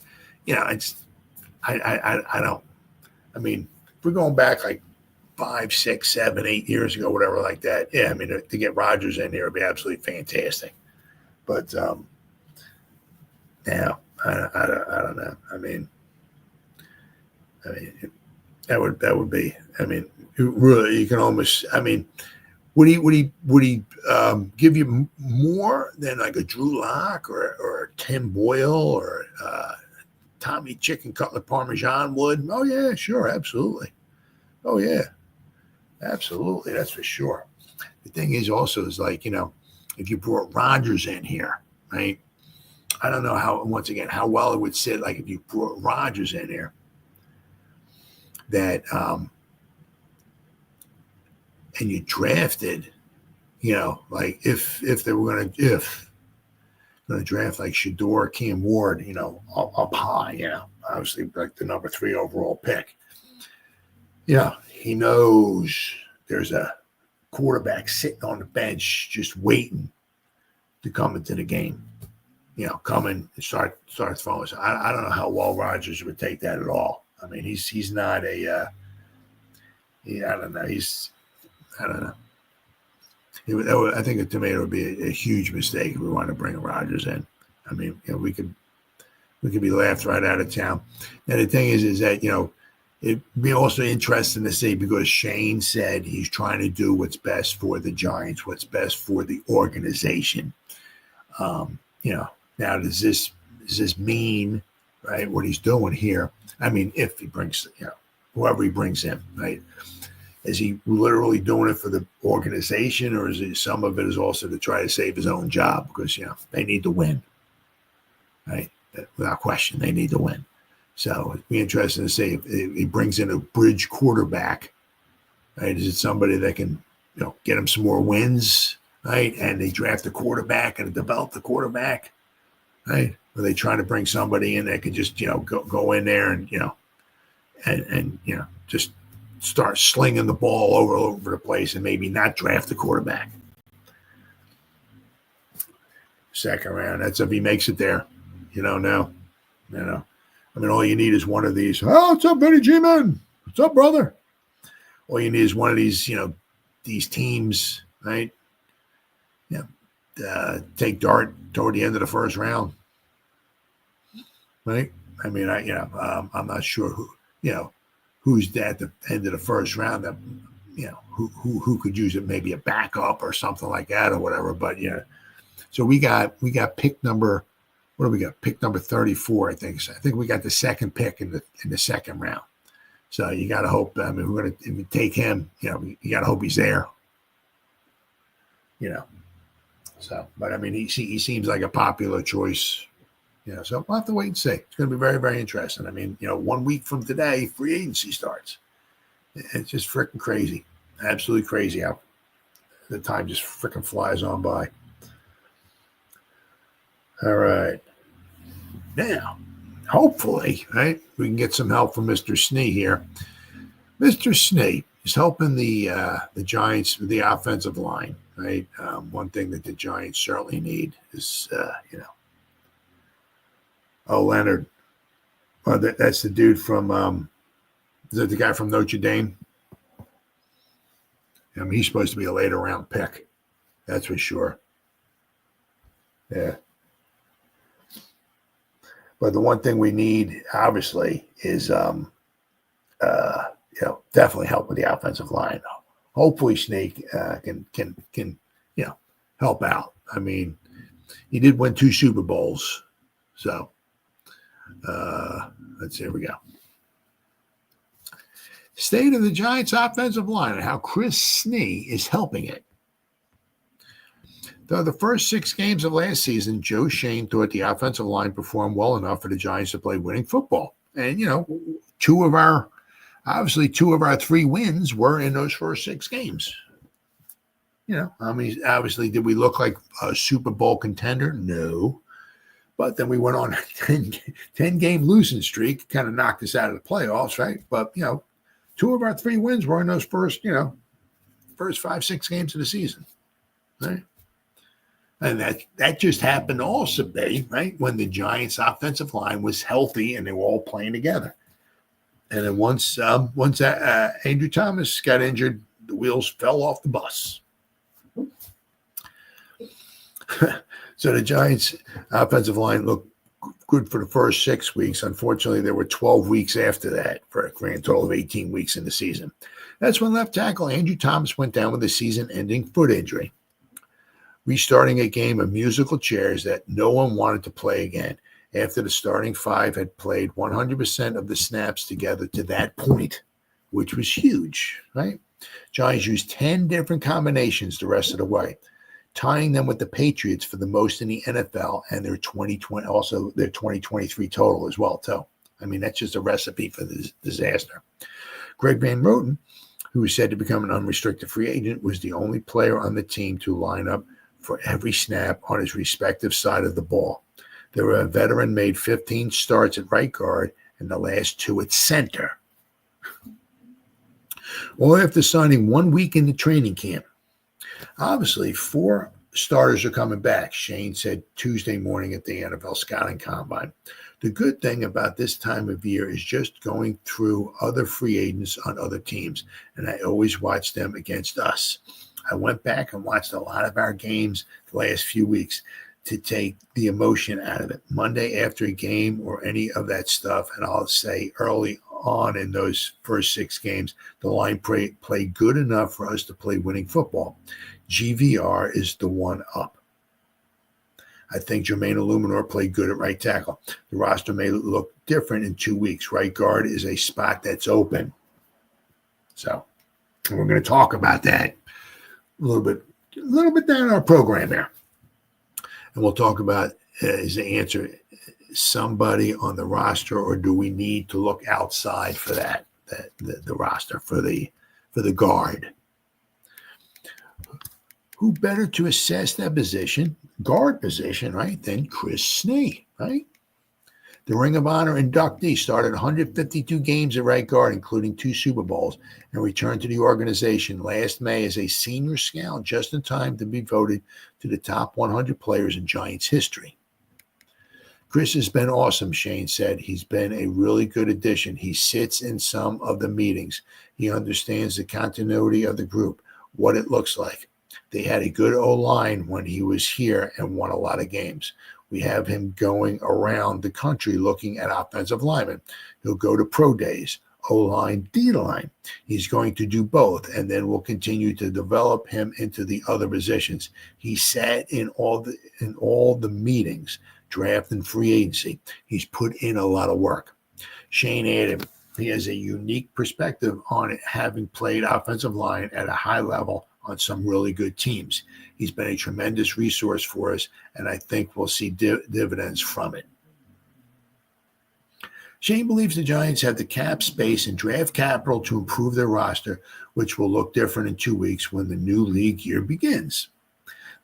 I don't. I mean, if we're going back like 5, 6, 7, 8 years ago, whatever like that. Yeah, I mean, to get Rodgers in there would be absolutely fantastic. But now I don't know. I mean, that would be. I mean, really, you can almost. I mean, would he give you more than like a Drew Lock or Tim Boyle or Tommy Chicken Cutlet Parmesan would? Oh yeah, sure, absolutely. Oh yeah, absolutely, that's for sure. The thing is also is like if you brought Rodgers in here, right? I don't know how well it would sit. Like if you brought Rodgers in here, that and you drafted, like if they were gonna draft like Shador, Cam Ward, up high, obviously like the number 3 overall pick. He knows there's a quarterback sitting on the bench just waiting to come into the game. Come in and start throwing. So I don't know how well Rodgers would take that at all. I mean, he's not a. I don't know. I don't know. I think to me it would be a huge mistake if we wanted to bring Rodgers in. I mean, we could be laughed right out of town. And the thing is that it'd be also interesting to see, because Shane said he's trying to do what's best for the Giants, what's best for the organization. Now does this mean, right, what he's doing here? I mean, if he brings, whoever he brings in, right? Is he literally doing it for the organization, or is it some of it is also to try to save his own job? Because, they need to win, right? Without question, they need to win. So it'd be interesting to see if he brings in a bridge quarterback, right? Is it somebody that can, get him some more wins, right? And they draft a quarterback and develop the quarterback, right? Or they try to bring somebody in that can just, go in there and, and just start slinging the ball over the place and maybe not draft the quarterback. Second round. That's if he makes it there. No. I mean, all you need is one of these. Oh, what's up, Benny G-Man? What's up, brother? All you need is one of these, these teams, right? Take dart toward the end of the first round, right? I mean, I'm not sure who's at the end of the first round that, who could use it, maybe a backup or something like that or whatever. But so we got pick number. What do we got? Pick number 34, I think. So I think we got the second pick in the second round. So you got to hope. I mean, if we take him, you got to hope he's there. So, but I mean, he seems like a popular choice. So we'll have to wait and see. It's going to be very, very interesting. I mean, 1 week from today, free agency starts. It's just freaking crazy, absolutely crazy how the time just freaking flies on by. All right. Now, hopefully, right, we can get some help from Mr. Snee here. Mr. Snee is helping the Giants with the offensive line, right? One thing that the Giants certainly need is, Leonard. Well, that's the dude from, is that the guy from Notre Dame? I mean, he's supposed to be a later round pick. That's for sure. Yeah. But the one thing we need, obviously, is definitely help with the offensive line. Hopefully, Snake can help out. I mean, he did win 2 Super Bowls, so let's see. Here we go. State of the Giants' offensive line and how Chris Snee is helping it. Though the first 6 games of last season, Joe Shane thought the offensive line performed well enough for the Giants to play winning football. And, 2 of our 3 wins were in those first 6 games. I mean, obviously, did we look like a Super Bowl contender? No. But then we went on a 10-game losing streak, kind of knocked us out of the playoffs, right? But, 2 of our 3 wins were in those first 5-6 games of the season, right? And that just happened to also be, right, when the Giants' offensive line was healthy and they were all playing together. And then once Andrew Thomas got injured, the wheels fell off the bus. So the Giants' offensive line looked good for the first 6 weeks. Unfortunately, there were 12 weeks after that for a grand total of 18 weeks in the season. That's when left tackle Andrew Thomas went down with a season-ending foot injury, restarting a game of musical chairs that no one wanted to play again after the starting 5 had played 100% of the snaps together to that point, which was huge, right? Giants used 10 different combinations the rest of the way. tying them with the Patriots for the most in the NFL and their 2020, also their 2023 total as well, too. I mean, that's just a recipe for this disaster. Greg Van Roten, who is said to become an unrestricted free agent, was the only player on the team to line up for every snap on his respective side of the ball. The veteran made 15 starts at right guard and the last 2 at center. All after signing 1 week into training camp. Obviously, 4 starters are coming back, Shane said Tuesday morning at the NFL Scouting Combine. The good thing about this time of year is just going through other free agents on other teams, and I always watch them against us. I went back and watched a lot of our games the last few weeks to take the emotion out of it. Monday after a game or any of that stuff, and I'll say early on in those first 6 games, the line played good enough for us to play winning football. GVR is the one up. I think Jermaine Illuminor played good at right tackle. The roster may look different in 2 weeks. Right guard is a spot that's open. So we're going to talk about that a little bit down our program there. And we'll talk about, is the answer somebody on the roster, or do we need to look outside for that, the roster, for the guard? Who better to assess that position, guard position, right, than Chris Snee, right? The Ring of Honor inductee started 152 games at right guard, including 2 Super Bowls, and returned to the organization last May as a senior scout, just in time to be voted to the top 100 players in Giants history. Chris has been awesome, Shane said. He's been a really good addition. He sits in some of the meetings. He understands the continuity of the group, what it looks like. They had a good O-line when he was here and won a lot of games. We have him going around the country looking at offensive linemen. He'll go to pro days, O-line, D-line. He's going to do both, and then we'll continue to develop him into the other positions. He sat in all the meetings, draft and free agency. He's put in a lot of work. Shane added, he has a unique perspective on it, having played offensive line at a high level on some really good teams. He's been a tremendous resource for us, and I think we'll see dividends from it. Shane believes the Giants have the cap space and draft capital to improve their roster, which will look different in 2 weeks when the new league year begins.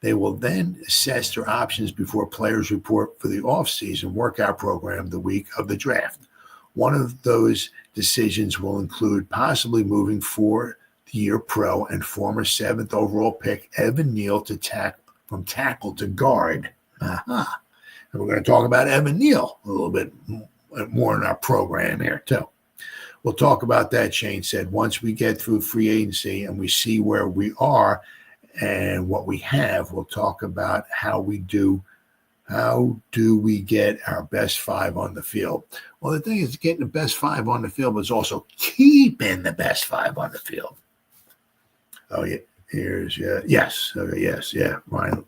They will then assess their options before players report for the offseason workout program the week of the draft. One of those decisions will include possibly moving four-year pro and former 7th overall pick Evan Neal from tackle to guard. And we're going to talk about Evan Neal a little bit more in our program here too. We'll talk about that, Shane said, once we get through free agency and we see where we are and what we have. We'll talk about how do we get our best 5 on the field. Well, the thing is, getting the best 5 on the field is also keeping the best 5 on the field. Oh, yeah. Yes. Okay, yes. Yeah. Ryan,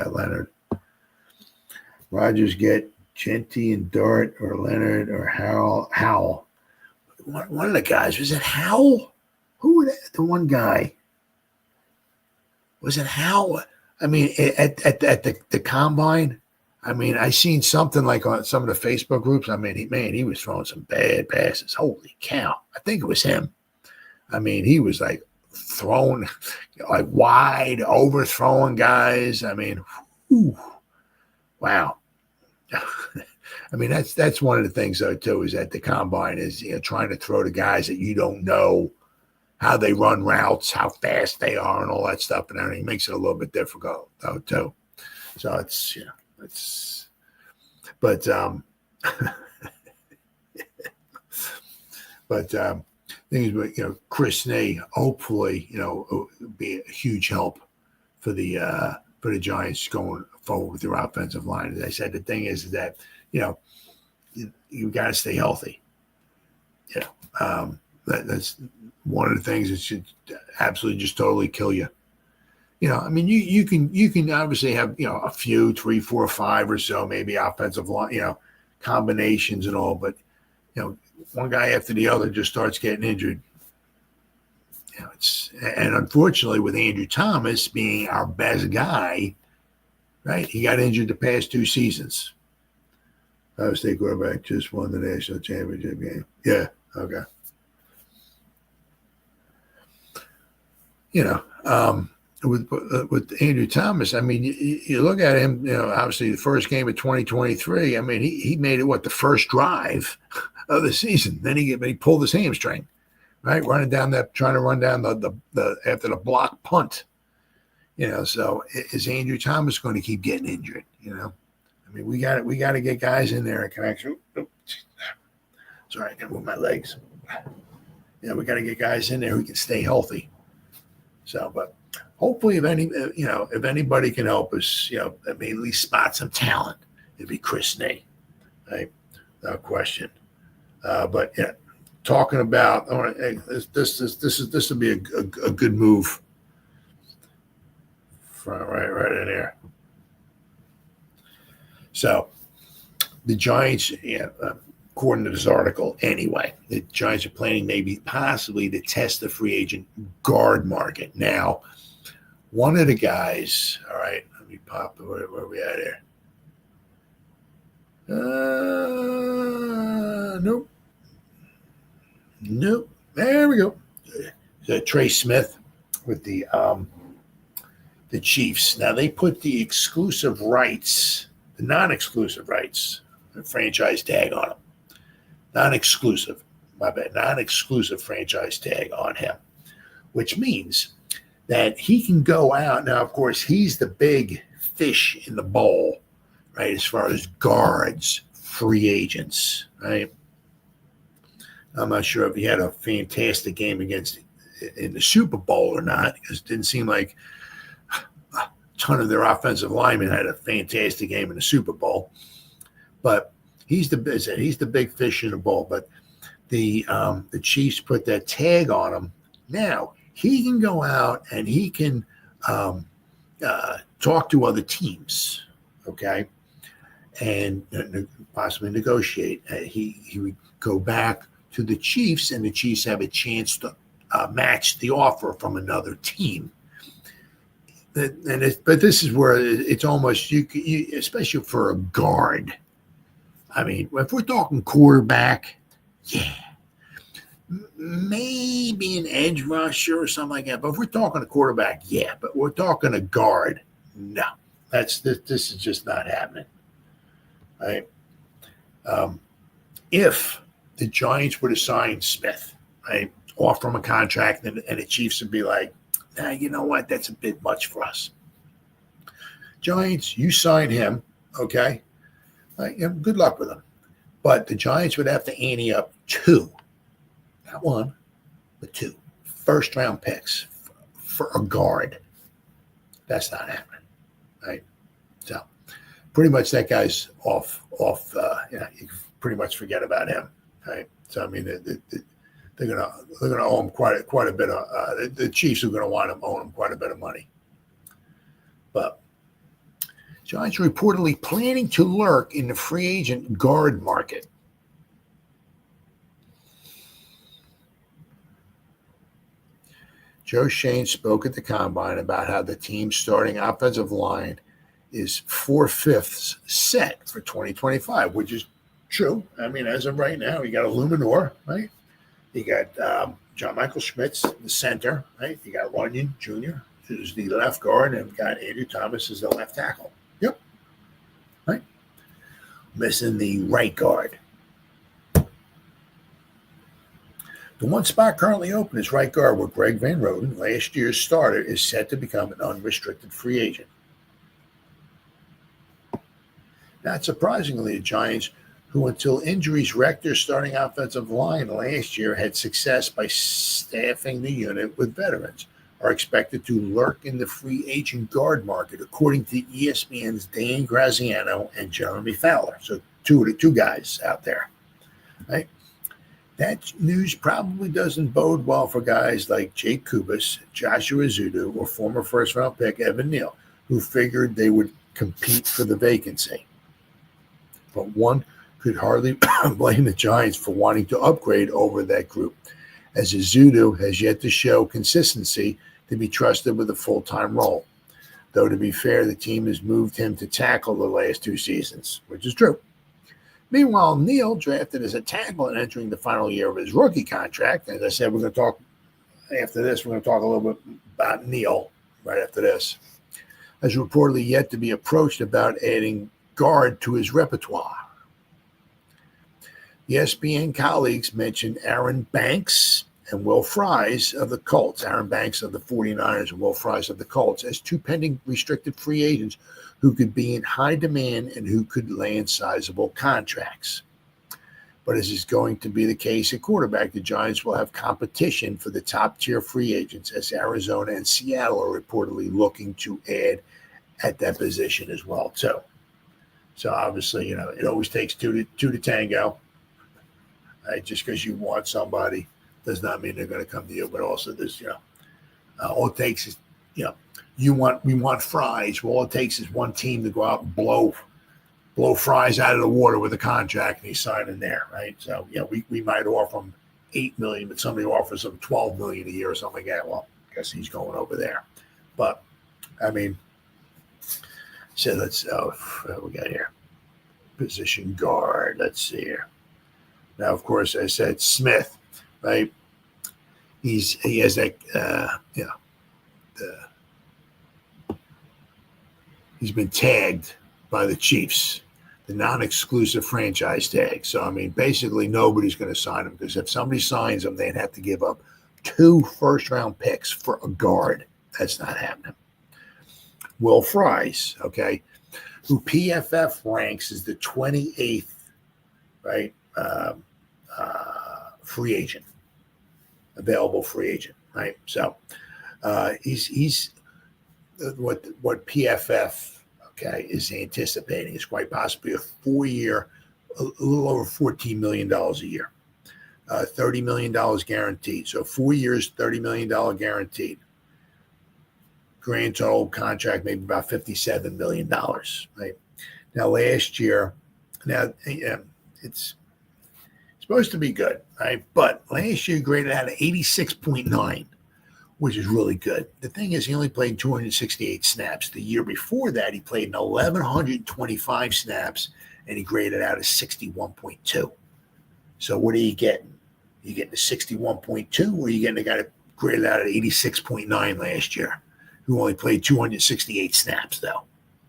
Leonard. Rogers get Genty and Dart or Leonard or Howell. One of the guys, was it Howell? Who was the one guy? Was it Howell? I mean, at the combine, I mean, I seen something like on some of the Facebook groups. I mean, he was throwing some bad passes. Holy cow. I think it was him. I mean, he was like throwing like wide, overthrowing guys. I mean, whew, wow. I mean, that's one of the things, though, too, is at the combine is, trying to throw to guys that you don't know how they run routes, how fast they are, and all that stuff, and everything makes it a little bit difficult, though, too. So it's, but things, Chris Snee, hopefully, be a huge help for the Giants going forward with their offensive line. As I said, the thing is that, you got to stay healthy. That's one of the things that should absolutely just totally kill you. I mean, you can obviously have, a few, 3, 4, 5 or so, maybe offensive line, combinations and all, but, one guy after the other just starts getting injured. It's And unfortunately, with Andrew Thomas being our best guy, right, he got injured the past 2 seasons. Ohio State quarterback just won the national championship game. Yeah, okay. With Andrew Thomas, I mean, you look at him, obviously the first game of 2023, I mean, he made it, the first drive of the season. Then he pulled his hamstring, right? Trying to run down the after the block punt. So is Andrew Thomas going to keep getting injured? I mean, we got to get guys in there that can actually. Sorry, I got to move my legs. We got to get guys in there who can stay healthy. So, but hopefully, if anybody can help us, at least spot some talent, it'd be Chris Ney, right? Without question. But yeah, talking about this will be a good move. Right in there. So the Giants, according to this article, anyway, the Giants are planning possibly to test the free agent guard market. Now, one of the guys, all right, let me pop where are we at here? Nope. There we go. Trey Smith with the Chiefs. Now they put the exclusive rights, the non-exclusive rights, the franchise tag on him. Non-exclusive franchise tag on him, which means that he can go out. Now, of course, he's the big fish in the bowl, right, as far as guards, free agents, right? I'm not sure if he had a fantastic game in the Super Bowl or not, because it didn't seem like a ton of their offensive linemen had a fantastic game in the Super Bowl. But he's the big fish in the bowl. But the Chiefs put that tag on him. Now he can go out and he can talk to other teams, okay, and possibly negotiate. He would go back to the Chiefs, and the Chiefs have a chance to match the offer from another team. But this is where it's almost you, especially for a guard. I mean, if we're talking quarterback, yeah, maybe an edge rusher or something like that. But if we're talking a quarterback, yeah. But we're talking a guard, no. This is just not happening. Right? If the Giants would have signed Smith, right, off from a contract, and the Chiefs would be like, nah, you know what? That's a bit much for us. Giants, you sign him, okay? Good luck with him. But the Giants would have to ante up 2, not 1, but 2 first-round picks for a guard. That's not happening, right? So pretty much that guy's off. You can pretty much forget about him, right? So I mean, they're gonna owe him quite a bit of. The Chiefs are gonna want him owe him quite a bit of money. But Giants are reportedly planning to lurk in the free agent guard market. Joe Shane spoke at the Combine about how the team's starting offensive line is 4/5 set for 2025, which is true. I mean, as of right now, you got Illuminor, right? You got John Michael Schmitz, the center, right? You got Runyon Jr., who's the left guard, and got Andrew Thomas as the left tackle. Yep. Right? Missing the right guard. The one spot currently open is right guard, where Greg Van Roten, last year's starter, is set to become an unrestricted free agent. Not surprisingly, the Giants, who until injuries wrecked their starting offensive line last year, had success by staffing the unit with veterans, are expected to lurk in the free agent guard market, according to ESPN's Dan Graziano and Jeremy Fowler. So two guys out there, right? That news probably doesn't bode well for guys like Jake Kubas, Joshua Zudu, or former first-round pick Evan Neal, who figured they would compete for the vacancy. But one could hardly blame the Giants for wanting to upgrade over that group, as Izudu has yet to show consistency to be trusted with a full-time role. Though, to be fair, the team has moved him to tackle the last 2 seasons, which is true. Meanwhile, Neal, drafted as a tackle and entering the final year of his rookie contract. As I said, we're going to talk after this. We're going to talk a little bit about Neal right after this. Has reportedly yet to be approached about adding guard to his repertoire. ESPN colleagues mentioned Aaron Banks and Will Fries of the Colts. Aaron Banks of the 49ers and Will Fries of the Colts as 2 pending restricted free agents who could be in high demand and who could land sizable contracts. But as is going to be the case at quarterback, the Giants will have competition for the top-tier free agents as Arizona and Seattle are reportedly looking to add at that position as well, too. So obviously, it always takes two to tango. Just because you want somebody does not mean they're going to come to you. But also, there's all it takes is we want Fries. Well, all it takes is one team to go out and blow Fries out of the water with a contract, and he's signing there, right? So we might offer him $8 million, but somebody offers him $12 million a year or something like that. Well, I guess he's going over there. But I mean, so let's what we got here. Position guard. Let's see here. Now, of course, I said Smith, right? He has that, he's been tagged by the Chiefs, the non-exclusive franchise tag. So, I mean, basically nobody's going to sign him because if somebody signs him, they'd have to give up 2 first-round picks for a guard. That's not happening. Will Fries, okay, who PFF ranks as the 28th, right? Free agent, available free agent, right? So he's what PFF is anticipating is quite possibly a 4-year, a little over $14 million a year, $30 million guaranteed. So 4 years, $30 million guaranteed. Grand total contract maybe about $57 million, right? Now last year, it's supposed to be good, right? But last year he graded out at 86.9, which is really good. The thing is, he only played 268 snaps. The year before that, he played 1,125 snaps, and he graded out at 61.2. So what are you getting? You getting a 61.2, or are you getting a guy that graded out at 86.9 last year, who only played 268 snaps, though,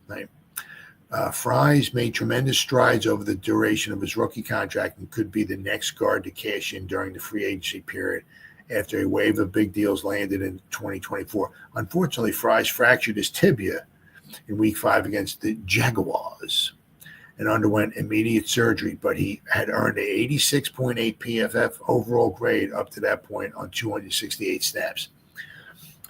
right? Fries made tremendous strides over the duration of his rookie contract and could be the next guard to cash in during the free agency period after a wave of big deals landed in 2024. Unfortunately, Fries fractured his tibia in Week 5 against the Jaguars and underwent immediate surgery, but he had earned an 86.8 PFF overall grade up to that point on 268 snaps.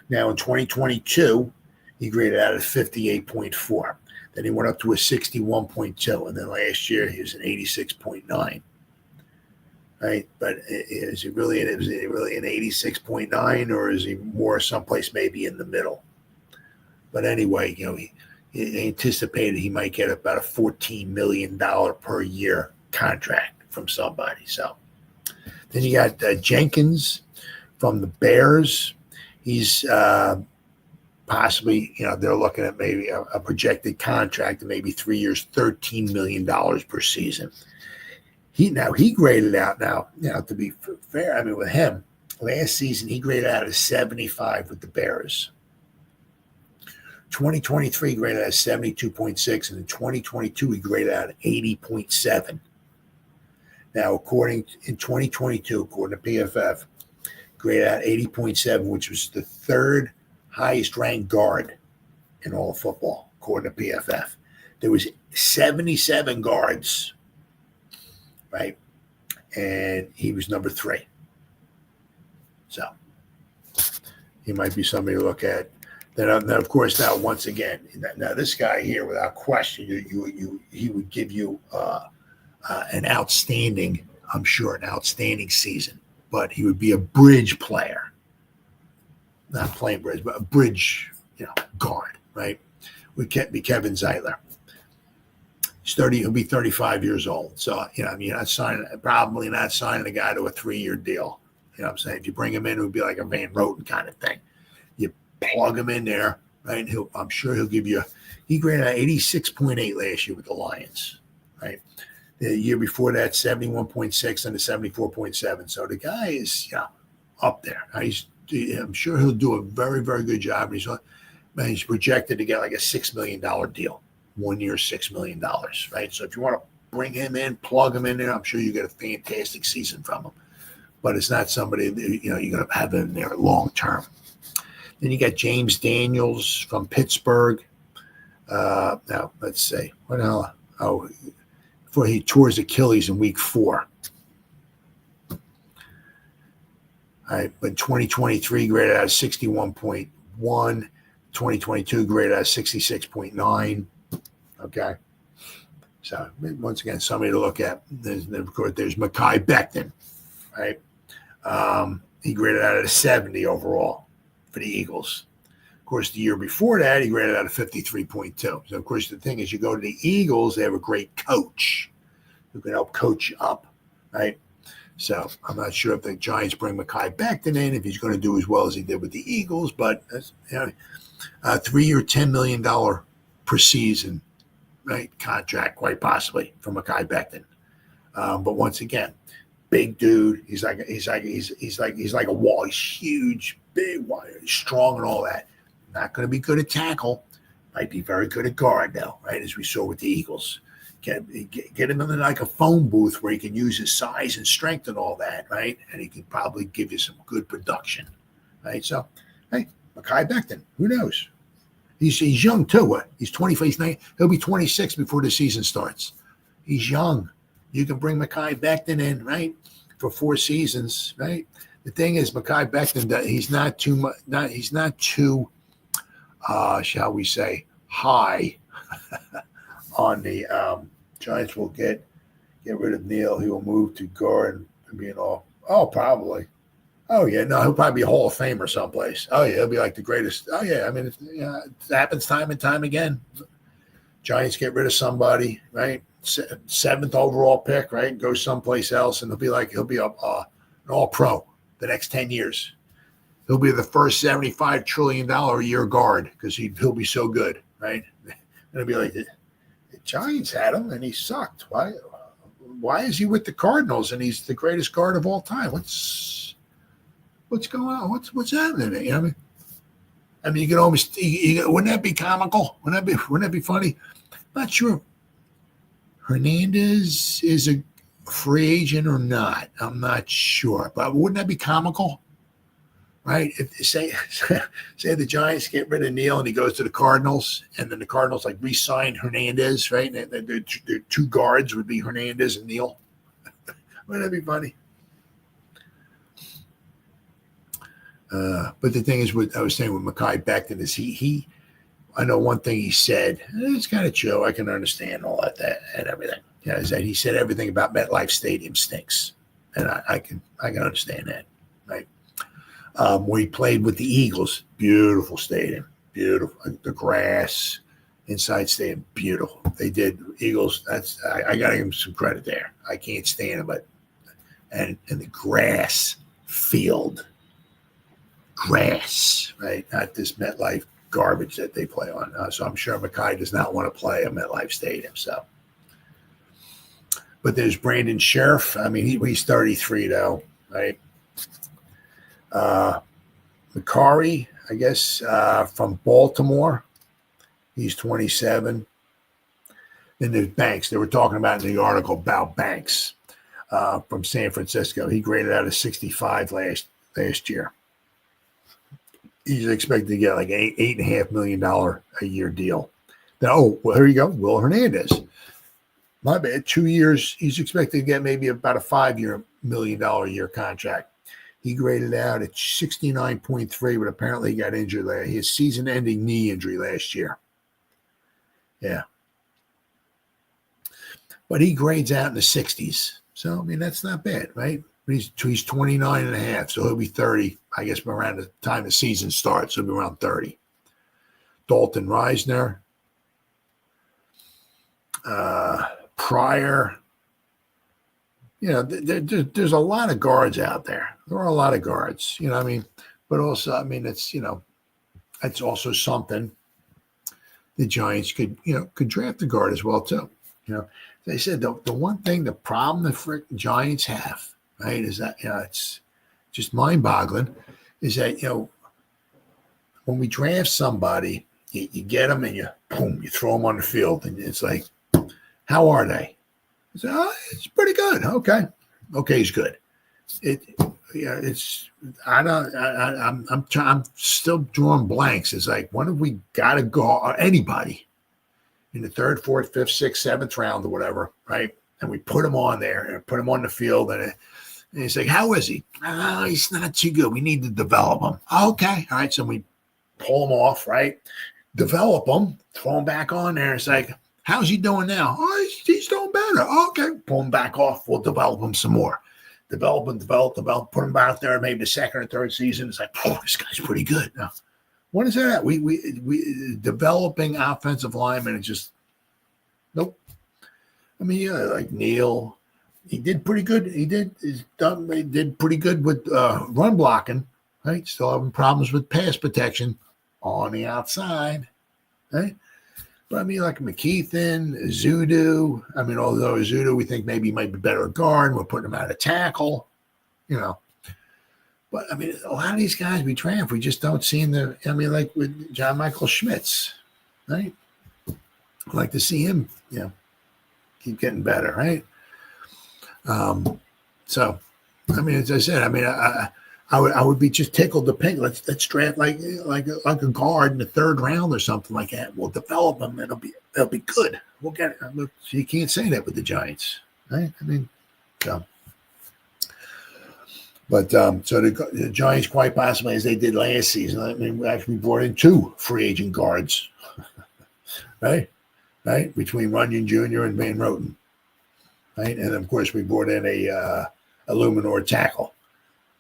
Now, in 2022, he graded out at 58.4. Then he went up to a 61.2, and then last year he was an 86.9. Right, but is he really an 86.9, or is he more someplace maybe in the middle? But anyway, he anticipated he might get about a $14 million per year contract from somebody. So then you got Jenkins from the Bears. He's possibly, they're looking at maybe a projected contract of maybe 3 years, $13 million per season. He graded out to be fair, I mean, with him, last season he graded out at 75 with the Bears. 2023 graded out at 72.6, and in 2022 he graded out at 80.7. Now, in 2022, according to PFF, graded out 80.7, which was the 3rd highest ranked guard in all of football, according to PFF. There was 77 guards, right? And he was number 3. So he might be somebody to look at. Then of course, now once again, now this guy here, without question, he would give you an outstanding season, but he would be a bridge player. Not playing bridge, but a bridge, guard, right? Would be Kevin Zeitler. He'll be 35 years old. So, you're probably not signing a guy to a 3-year deal. You know what I'm saying? If you bring him in, it would be like a Van Roten kind of thing. You plug him in there, right? And I'm sure he'll give you. He graded out 86.8 last year with the Lions, right? The year before that, 71.6 and a 74.7. So the guy is up there. I'm sure he'll do a very, very good job. He's projected to get like a $6 million deal, 1 year, $6 million, right? So if you want to bring him in, plug him in there, I'm sure you get a fantastic season from him. But it's not somebody that, you're going to have in there long term. Then you got James Daniels from Pittsburgh. Now, let's see. What the hell? Oh, before he tore his Achilles in week 4. All right, but 2023 graded out of 61.1. 2022 graded out of 66.9. Okay. So, once again, somebody to look at. There's Mekhi Becton, right? He graded out at a 70 overall for the Eagles. Of course, the year before that, he graded out a 53.2. So, of course, the thing is, you go to the Eagles, they have a great coach who can help coach you up, right? So, I'm not sure if the Giants bring Mekhi Becton in, if he's going to do as well as he did with the Eagles, but a 3-year, $10 million per season, right, contract, quite possibly, for Mekhi Becton. But once again, big dude. He's like a wall. He's huge, big, strong, and all that. Not going to be good at tackle. Might be very good at guard, though, right? As we saw with the Eagles. Get him in like a phone booth where he can use his size and strength and all that, right? And he can probably give you some good production, right? So, hey, Mekhi Becton, who knows? He's young too. He's 25. He'll be 26 before the season starts. He's young. You can bring Mekhi Becton in, right, for 4 seasons, right? The thing is, Mekhi Becton, he's not too, shall we say, high on the Giants. Will get rid of Neal. He will move to guard and be an all. Oh, probably. Oh, yeah. No, he'll probably be a Hall of Famer someplace. Oh, yeah. He'll be like the greatest. Oh, yeah. I mean, it happens time and time again. Giants get rid of somebody, right? 7th overall pick, right? Go someplace else, and he'll be an all-pro the next 10 years. He'll be the first $75 trillion a year guard because he'll be so good, right? And it'll be like, the Giants had him, and he sucked. Why is he with the Cardinals, and he's the greatest guard of all time? What's going on? What's happening? You know what I mean? I mean, you can almost wouldn't that be comical? Wouldn't that be funny? I'm not sure if Hernandez is a free agent or not. I'm not sure, but wouldn't that be comical? Right? If say the Giants get rid of Neal and he goes to the Cardinals, and then the Cardinals like re-sign Hernandez, right? And their 2 guards would be Hernandez and Neal. Wouldn't that be funny? But the thing is, what I was saying with Mekhi Becton is he I know one thing he said, it's kind of true. I can understand all that and everything. Yeah, is that he said everything about MetLife Stadium stinks, and I can understand that, right? Where he played with the Eagles, beautiful stadium, beautiful. The grass inside stadium, beautiful. They did Eagles. I got to give him some credit there. I can't stand it, but and the grass field. Grass, right? Not this MetLife garbage that they play on. So I'm sure Mekhi does not want to play at MetLife Stadium. So, but there's Brandon Sheriff. I mean, he's 33 though, right? Macari, I guess, from Baltimore. He's 27. Then there's Banks. They were talking about in the article about Banks from San Francisco. He graded out a 65 last year. He's expected to get like $8.5 million a year deal. Now, here you go. Will Hernandez. My bad. 2 years. He's expected to get maybe about a $5 million a year contract. He graded out at 69.3, but apparently he got injured there. His season-ending knee injury last year. Yeah. But he grades out in the 60s. So, I mean, that's not bad, right? He's 29 and a half, so he'll be 30, I guess, around the time the season starts. He'll be around 30. Dalton Reisner. Pryor. there's a lot of guards out there. There are a lot of guards, I mean, but also, I mean, it's also something the Giants could draft a guard as well too. They said the one thing, the problem the frickin' Giants have, right, is that it's just mind-boggling, is that when we draft somebody, you get them and you throw them on the field, and it's like, how are they? I said, it's pretty good. Okay, is good. I'm still drawing blanks. It's like, when have we got to go, or anybody in the 3rd, 4th, 5th, 6th, 7th round or whatever, right? And we put him on there and put him on the field, and he's like, how is he? He's not too good. We need to develop him. Okay, all right. So we pull him off, right? Develop him, throw him back on there. It's like, how's he doing now? Oh, he's doing better. Okay, pull him back off. We'll develop him some more. Develop, put him back there, maybe the 2nd or 3rd season. It's like, this guy's pretty good. Now, what is that? We developing offensive linemen is just, nope. I mean, like Neal, he did pretty good. He did pretty good with run blocking, right? Still having problems with pass protection on the outside, right? But I mean, like McKeithen, Zudu. I mean, although Zudu, we think maybe he might be better at guard, we're putting him out of tackle, But I mean, a lot of these guys we draft, we just don't see like with John Michael Schmitz, right? I'd like to see him, keep getting better, right? So, I mean, as I said, I mean, I would be just tickled to pink. Let's draft like a guard in the 3rd round or something like that. We'll develop them. They'll be good. We'll get it. Look, you can't say that with the Giants, right? I mean, so. But so the Giants, quite possibly, as they did last season, I mean, we actually brought in 2 free agent guards, right, between Runyon Jr. and Van Roten, right, and of course we brought in a Luminor tackle.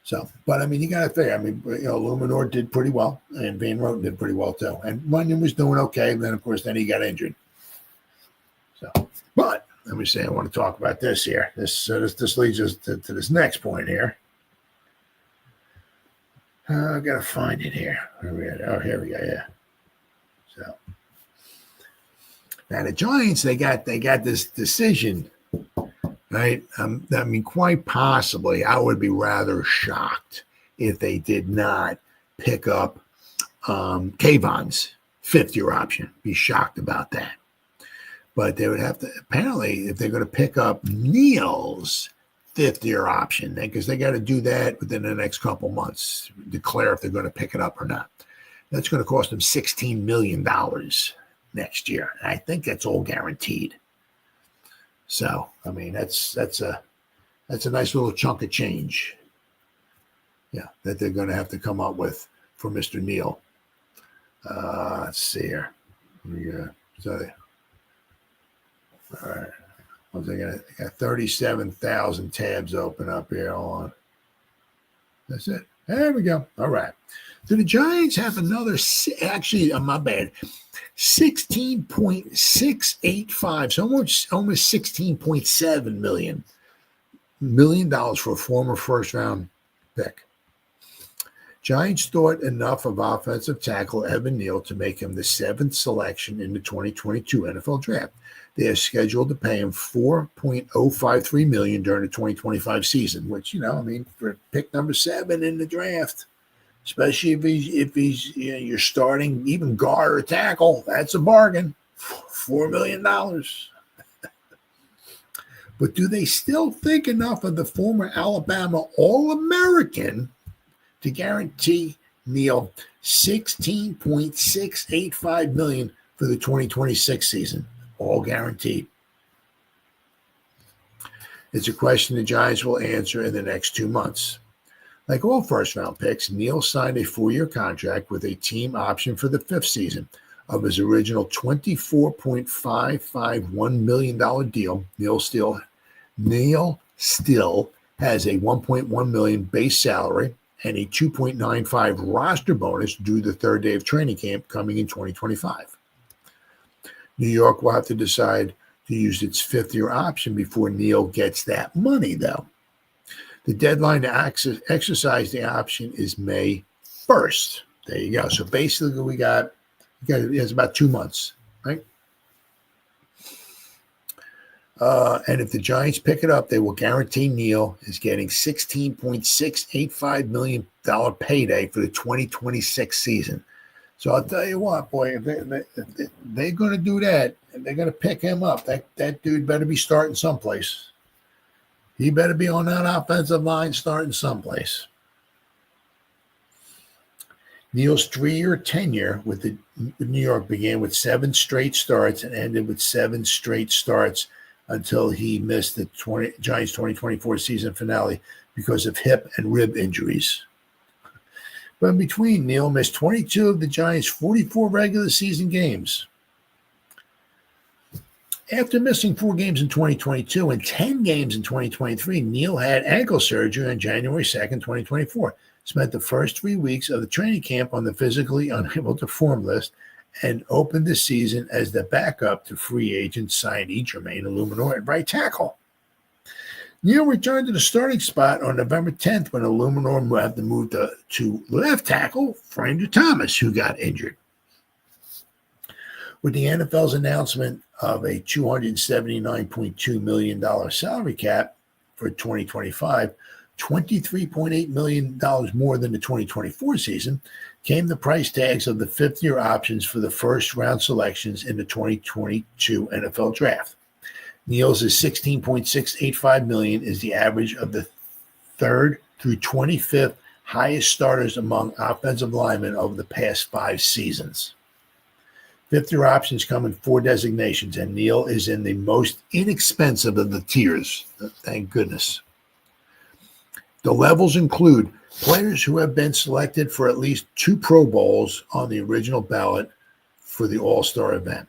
So, but I mean, you got to figure. I mean, Luminor did pretty well, and Van Roten did pretty well too, and Runyon was doing okay. And then, of course, he got injured. So, but let me say, I want to talk about this here. This leads us to this next point here. I got to find it here. Here we go. Yeah. So now the Giants, they got this decision, right? I mean, quite possibly, I would be rather shocked if they did not pick up Kayvon's 5th-year option. Be shocked about that. But they would have to, apparently, if they're going to pick up Neal's 5th-year option, because they got to do that within the next couple months, declare if they're going to pick it up or not. That's going to cost them $16 million next year. And I think that's all guaranteed. So, I mean, that's a nice little chunk of change. Yeah, that they're going to have to come up with for Mr. Neal. Let's see here. All right. I got 37,000 tabs open up here on. That's it. There we go. All right. So the Giants have another, actually, my bad, 16.685, so almost $16.7 million for a former 1st-round pick. Giants thought enough of offensive tackle Evan Neal to make him the 7th selection in the 2022 NFL Draft. They are scheduled to pay him $4.053 million during the 2025 season, which, I mean, for pick number 7 in the draft, especially if he's you're starting even guard or tackle, that's a bargain. $4 million. But do they still think enough of the former Alabama All-American to guarantee Neal $16.685 million for the 2026 season? All guaranteed. It's a question the Giants will answer in the next 2 months. Like all 1st-round picks, Neal signed a 4-year contract with a team option for the 5th season of his original $24.551 million deal. Neal still has a $1.1 million base salary and a $2.95 roster bonus due the 3rd day of training camp coming in 2025. New York will have to decide, do to use its fifth-year option before Neil gets that money, though. The deadline to exercise the option is May 1st. There you go. So basically, we got it's about 2 months, right? And if the Giants pick it up, they will guarantee Neil is getting $16.685 million payday for the 2026 season. So I'll tell you what, boy, if they're going to do that, and they're going to pick him up, that dude better be starting someplace. He better be on that offensive line starting someplace. Neil's 3-year tenure with New York began with 7 straight starts and ended with 7 straight starts until he missed the Giants 2024 season finale because of hip and rib injuries. But in between, Neil missed 22 of the Giants' 44 regular season games. After missing 4 games in 2022 and 10 games in 2023, Neil had ankle surgery on January 2nd, 2024. Spent the first 3 weeks of the training camp on the physically unable to perform list and opened the season as the backup to free agent signee Jermaine at right tackle. Neil returned to the starting spot on November 10th when Illuminor had to move to left tackle Frander Thomas, who got injured. With the NFL's announcement of a $279.2 million salary cap for 2025, $23.8 million more than the 2024 season, came the price tags of the fifth-year options for the first-round selections in the 2022 NFL Draft. Neil's $16.685 million is the average of the 3rd through 25th highest starters among offensive linemen over the past 5 seasons. Fifth-year options come in 4 designations, and Neil is in the most inexpensive of the tiers. Thank goodness. The levels include players who have been selected for at least 2 Pro Bowls on the original ballot for the All-Star event,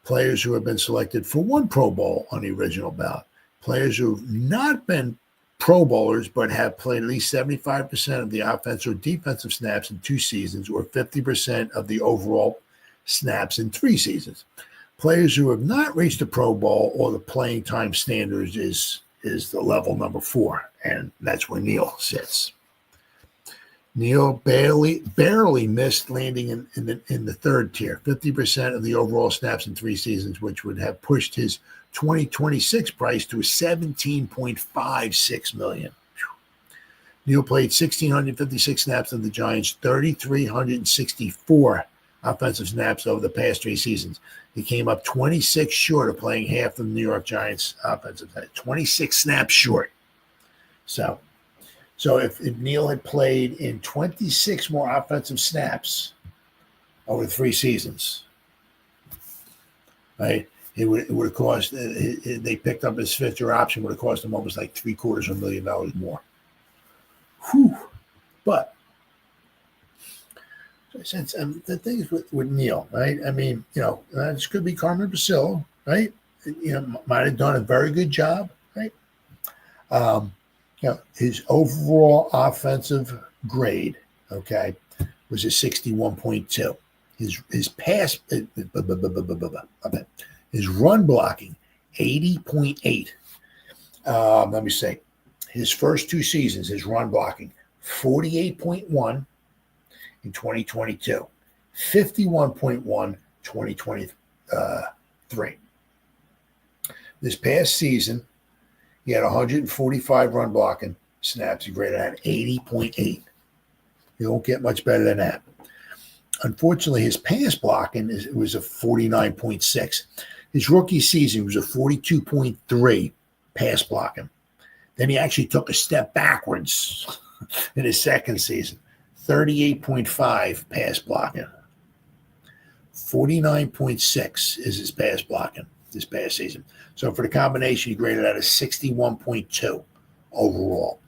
players who have been selected for 1 Pro Bowl on the original ballot, players who have not been Pro Bowlers but have played at least 75% of the offensive or defensive snaps in 2 seasons or 50% of the overall snaps in 3 seasons. Players who have not reached the Pro Bowl or the playing time standards is the level number 4, and that's where Neil sits. Neil barely missed landing in the 3rd tier, 50% of the overall snaps in 3 seasons, which would have pushed his 2026 price to $17.56 million. Neil played 1,656 snaps of the Giants, 3,364 offensive snaps over the past 3 seasons. He came up 26 short of playing half of the New York Giants offensive snaps, 26 snaps short. So if Neil had played in 26 more offensive snaps over 3 seasons, right, it would have cost, they picked up his 5th-year option, would have cost him almost like $750,000 more. Whew. But since the thing is with Neil, right? I mean, this could be Carmen Basillo, right? Might have done a very good job, right? His overall offensive grade, okay, was a 61.2. His pass, his run blocking, 80.8. Let me say, his first 2 seasons, his run blocking, 48.1 in 2022, 51.1 2023. This past season, he had 145 run blocking snaps. He graded at 80.8. You don't get much better than that. Unfortunately, his pass blocking was a 49.6. His rookie season was a 42.3 pass blocking. Then he actually took a step backwards in his second season. 38.5 pass blocking. 49.6 is his pass blocking this past season. So for the combination, he graded out a 61.2 overall.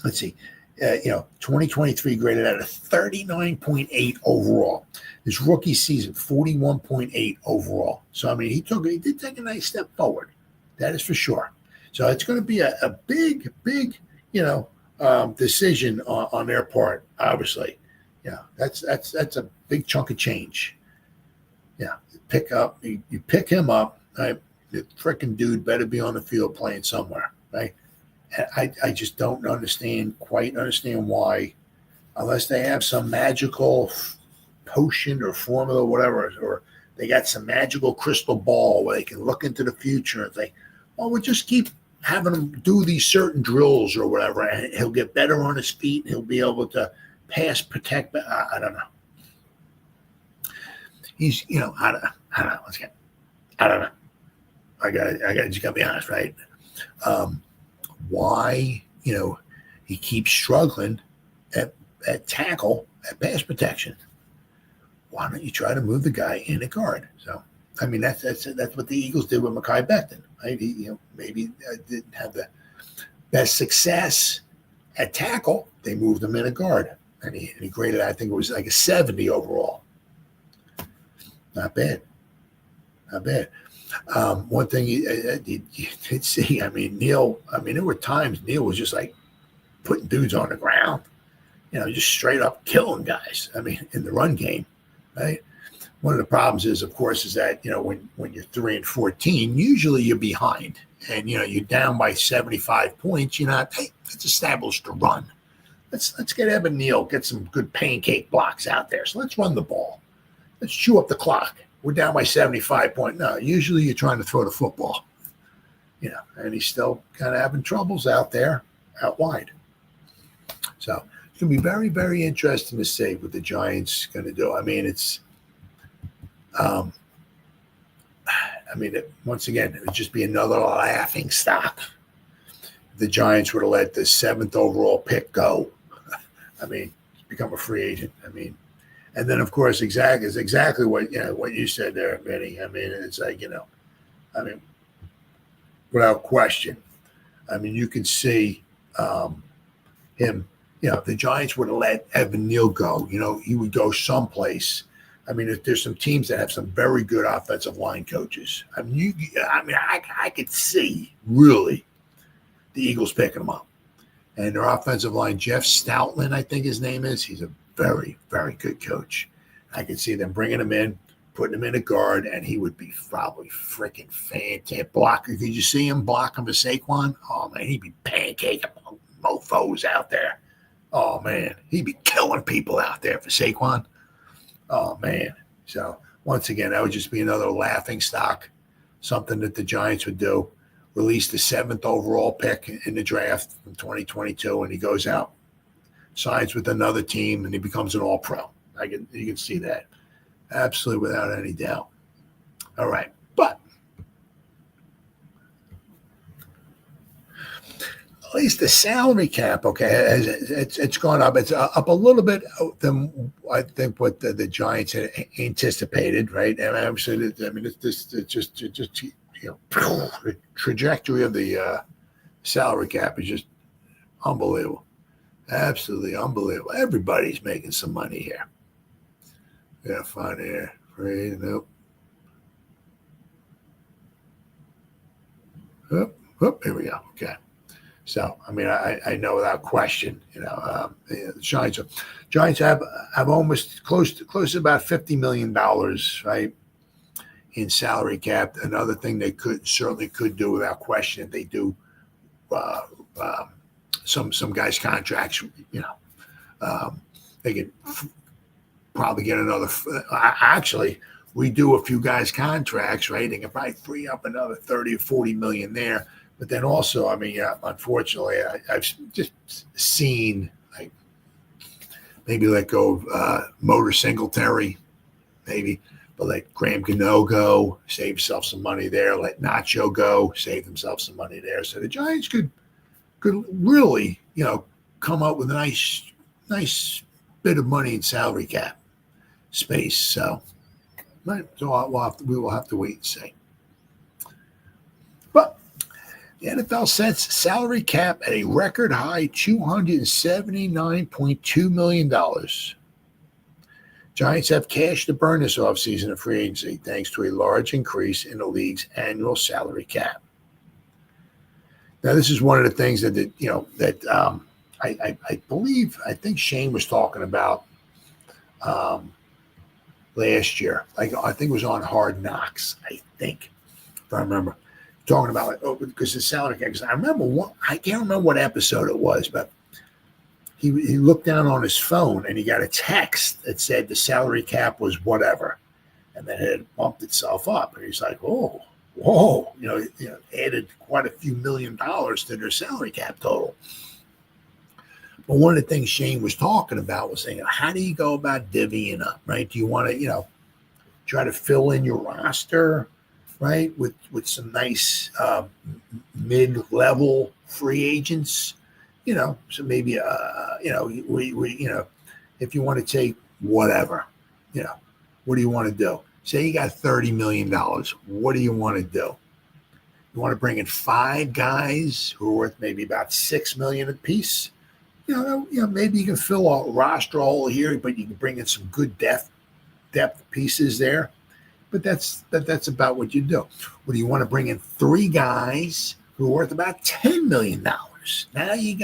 Let's see. 2023 graded out a 39.8 overall. His rookie season, 41.8 overall. So, I mean, he did take a nice step forward. That is for sure. So it's going to be a big, decision on their part, obviously. Yeah, that's a big chunk of change. Yeah, you pick him up, right? The freaking dude better be on the field playing somewhere, right? I just don't quite understand why, unless they have some magical potion or formula, whatever, or they got some magical crystal ball where they can look into the future and think, well, we'll just keep having him do these certain drills or whatever, and he'll get better on his feet. And he'll be able to pass, protect. I don't know. He's, I don't know. I don't know. I just gotta be honest, right? Why, he keeps struggling at tackle, at pass protection. Why don't you try to move the guy in at guard? So, I mean, that's what the Eagles did with Mekhi Becton, right? He, maybe didn't have the best success at tackle. They moved him in at guard, and he graded, I think it was like a 70 overall. Not bad. One thing you did see, Neil, there were times Neil was just like putting dudes on the ground, just straight up killing guys. In the run game, right? One of the problems is, of course, is that, when you're 3-14, usually you're behind and, you're down by 75 points. You're not, hey, let's establish the run. Let's get Evan Neal, get some good pancake blocks out there. So let's run the ball. Let's chew up the clock. We're down by 75 points. No, usually you're trying to throw the football, and he's still kind of having troubles out there, out wide. So it's going to be very, very interesting to see what the Giants going to do. Once again, it would just be another laughing stock. The Giants would have let the 7th overall pick go. Become a free agent. And then, of course, exactly what you said there, Vinny. It's like, without question. You can see him. If the Giants would have let Evan Neal go, he would go someplace. There's some teams that have some very good offensive line coaches. I could see really the Eagles picking him up, and their offensive line, Jeff Stoutland, I think his name is. He's a very, very good coach. I could see them bringing him in, putting him in a guard, and he would be probably freaking fantastic blocker. Did you see him block him to Saquon? Oh, man, he'd be pancaking mofos out there. Oh, man, he'd be killing people out there for Saquon. Oh, man. So, once again, that would just be another laughing stock, something that the Giants would do. Release the 7th overall pick in the draft in 2022, and he goes out, signs with another team, and he becomes an all-pro. You can see that. Absolutely, without any doubt. All right. But at least the salary cap, okay, it's gone up. It's up a little bit than I think what the Giants had anticipated, right? And obviously, it's just the trajectory of the salary cap is just unbelievable. Absolutely unbelievable. Everybody's making some money here. Yeah, fine here. Free, nope. Oh, here we go. Okay. So, I know without question, the Giants have almost close to about $50 million, right, in salary cap. Another thing they certainly could do without question if they do some guys' contracts, they could probably get another. Actually, we do a few guys' contracts, right? They can probably free up another 30 or 40 million there. But then also, unfortunately, I've just seen maybe let go of Motor Singletary, maybe, but let Graham Gano go, save himself some money there. Let Nacho go, save himself some money there. So the Giants could really, come up with a nice bit of money in salary cap space. So, right, so we will have to wait and see. But the NFL sets salary cap at a record high $279.2 million. Giants have cash to burn this offseason in free agency thanks to a large increase in the league's annual salary cap. Now, this is one of the things that I think Shane was talking about last year. I think it was on Hard Knocks, I think. if I remember, talking about because the salary cap. Because I remember I can't remember what episode it was, but he looked down on his phone and he got a text that said the salary cap was whatever, and then it had bumped itself up, and he's like, "Oh, whoa!" Added quite a few $1 million to their salary cap total. But one of the things Shane was talking about was saying, how do you go about divvying up, right? Do you want to, try to fill in your roster, right, with some nice mid-level free agents, so maybe, if you want to take whatever, what do you want to do? Say you got $30 million. What do you want to do? You want to bring in 5 guys who are worth maybe about $6 million apiece. Maybe you can fill a roster hole here, but you can bring in some good depth pieces there. But that's about what you do. Well, you want to bring in 3 guys who are worth about $10 million. Now you're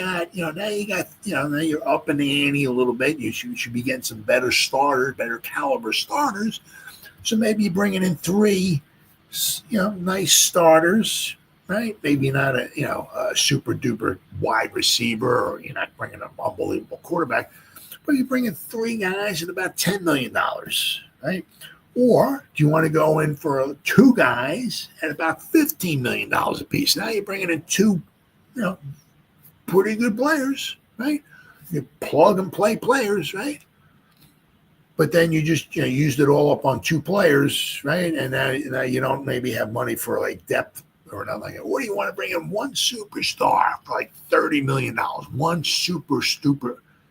up in the ante a little bit. You should be getting some better starters, better caliber starters. So maybe you're bringing in 3, nice starters. Right? Maybe not a super duper wide receiver, or you're not bringing an unbelievable quarterback, but you bring in 3 guys at about $10 million, right? Or do you want to go in for 2 guys at about $15 million a piece? Now you're bringing in 2, pretty good players, right? You plug and play players, right? But then you just used it all up on 2 players, right? And now you don't maybe have money for like depth or nothing like that. What do you want to bring in? 1 superstar for like $30 million, 1 super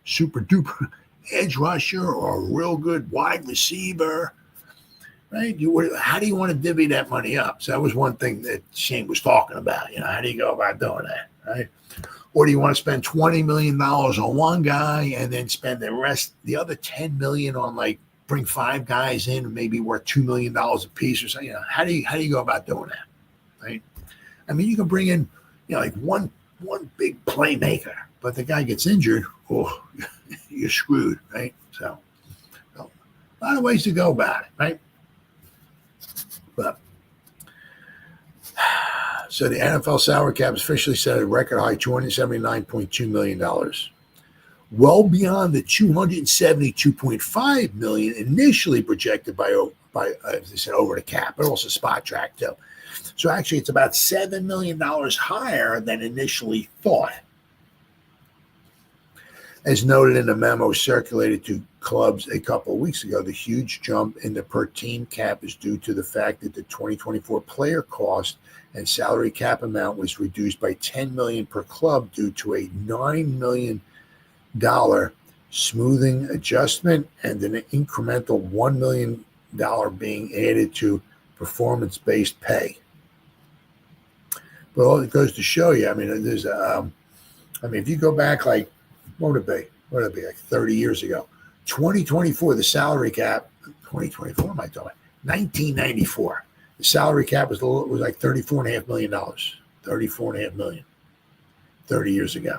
duper edge rusher or a real good wide receiver, right? How do you want to divvy that money up? So that was one thing that Shane was talking about. How do you go about doing that, right? Or do you want to spend $20 million on one guy and then spend the other $10 million on like bring 5 guys in, maybe worth $2 million a piece or something? How do you go about doing that, right? I mean, you can bring in, like one big playmaker, but the guy gets injured, you're screwed, right? So a lot of ways to go about it, right? But so the NFL salary cap is officially set at a record high $279.2 million, well beyond the $272.5 million initially projected by as they said, over the cap, but also Spot Track too. So actually, it's about $7 million higher than initially thought. As noted in the memo circulated to clubs a couple of weeks ago, the huge jump in the per team cap is due to the fact that the 2024 player cost and salary cap amount was reduced by $10 million per club due to a $9 million smoothing adjustment and an incremental $1 million being added to performance-based pay. But all it goes to show you, there's if you go back like, what would it be like 30 years ago? 2024, the salary cap, 2024, am I talking? 1994, the salary cap was like $34.5 million, $34.5 million, 30 years ago.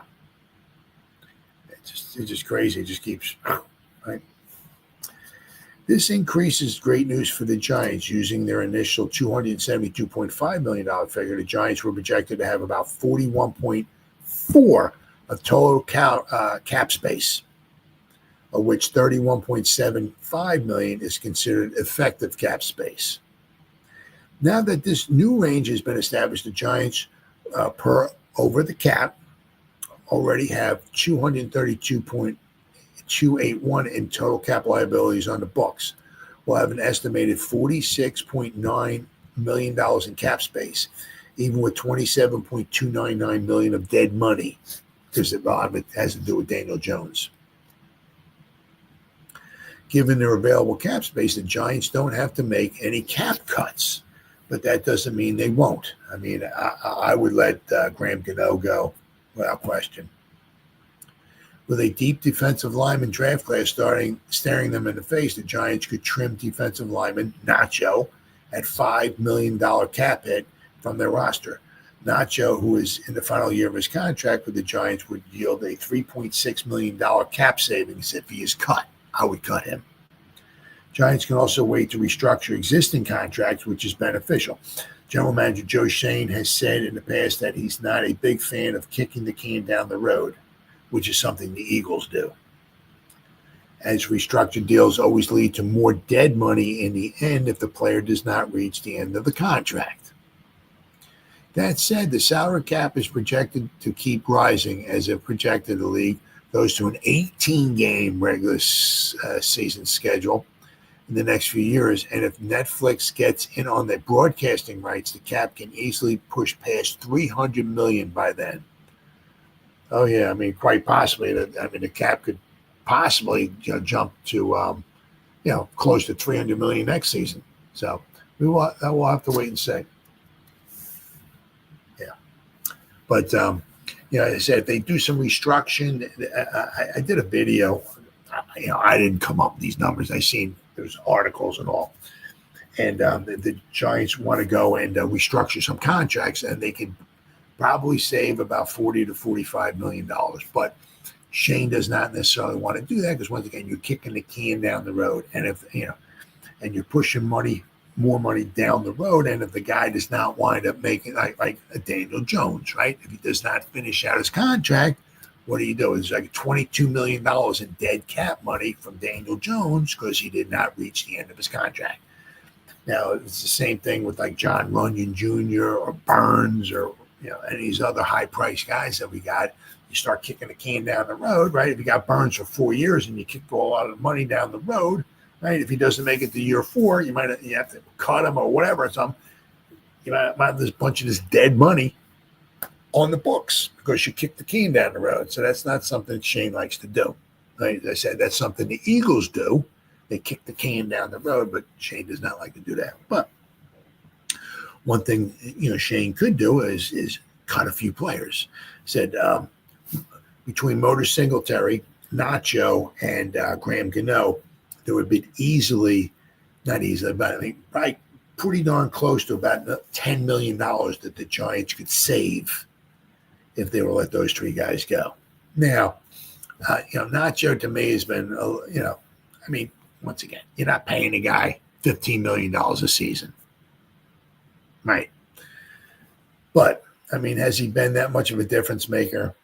It's just crazy. It just keeps, right? This increase is great news for the Giants. Using their initial $272.5 million figure, the Giants were projected to have about 41.4 of total cap space, of which 31.75 million is considered effective cap space. Now that this new range has been established, the Giants, per over the cap, already have 232.281 in total cap liabilities on the books. We'll have an estimated $46.9 million in cap space, even with $27.299 million of dead money, because a lot of it has to do with Daniel Jones. Given their available cap space, the Giants don't have to make any cap cuts, but that doesn't mean they won't. I would let Graham Gano go without question. With a deep defensive lineman draft class staring them in the face, the Giants could trim defensive lineman Nacho at $5 million cap hit from their roster. Nacho, who is in the final year of his contract with the Giants, would yield a $3.6 million cap savings if he is cut. I would cut him. Giants can also wait to restructure existing contracts, which is beneficial. General Manager Joe Shane has said in the past that he's not a big fan of kicking the can down the road, which is something the Eagles do, as restructured deals always lead to more dead money in the end if the player does not reach the end of the contract. That said, the salary cap is projected to keep rising, as it projected the league goes to an 18-game regular season schedule in the next few years. And if Netflix gets in on the broadcasting rights, the cap can easily push past $300 million by then. Oh yeah, I mean, quite possibly. The cap could possibly jump to close to $300 million next season. So we'll have to wait and see. Yeah, but as I said, if they do some restructuring, I did a video. I didn't come up with these numbers. I seen there's articles and all, and the Giants want to go and restructure some contracts, and they can probably save about $40 to $45 million. But Shane does not necessarily want to do that, because once again, you're kicking the can down the road, and if and you're pushing more money down the road, and if the guy does not wind up making like a Daniel Jones, right? If he does not finish out his contract, what do you do? It's like $22 million in dead cap money from Daniel Jones because he did not reach the end of his contract. Now it's the same thing with like John Runyon Jr. or Burns or any of these other high-priced guys that we got. You start kicking the can down the road, right? If you got Burns for 4 years and you kick a lot of money down the road, right? If he doesn't make it to year 4, you have to cut him or whatever. You might have this bunch of this dead money on the books because you kicked the can down the road. So that's not something Shane likes to do. Right? As I said, that's something the Eagles do. They kick the can down the road, but Shane does not like to do that. But one thing Shane could do is cut a few players. Said between Motor Singletary, Nacho, and Graham Gano, there would be probably pretty darn close to about $10 million that the Giants could save if they were to let those 3 guys go. Now, Nacho to me has been, once again, you're not paying a guy $15 million a season. Right. But, has he been that much of a difference maker?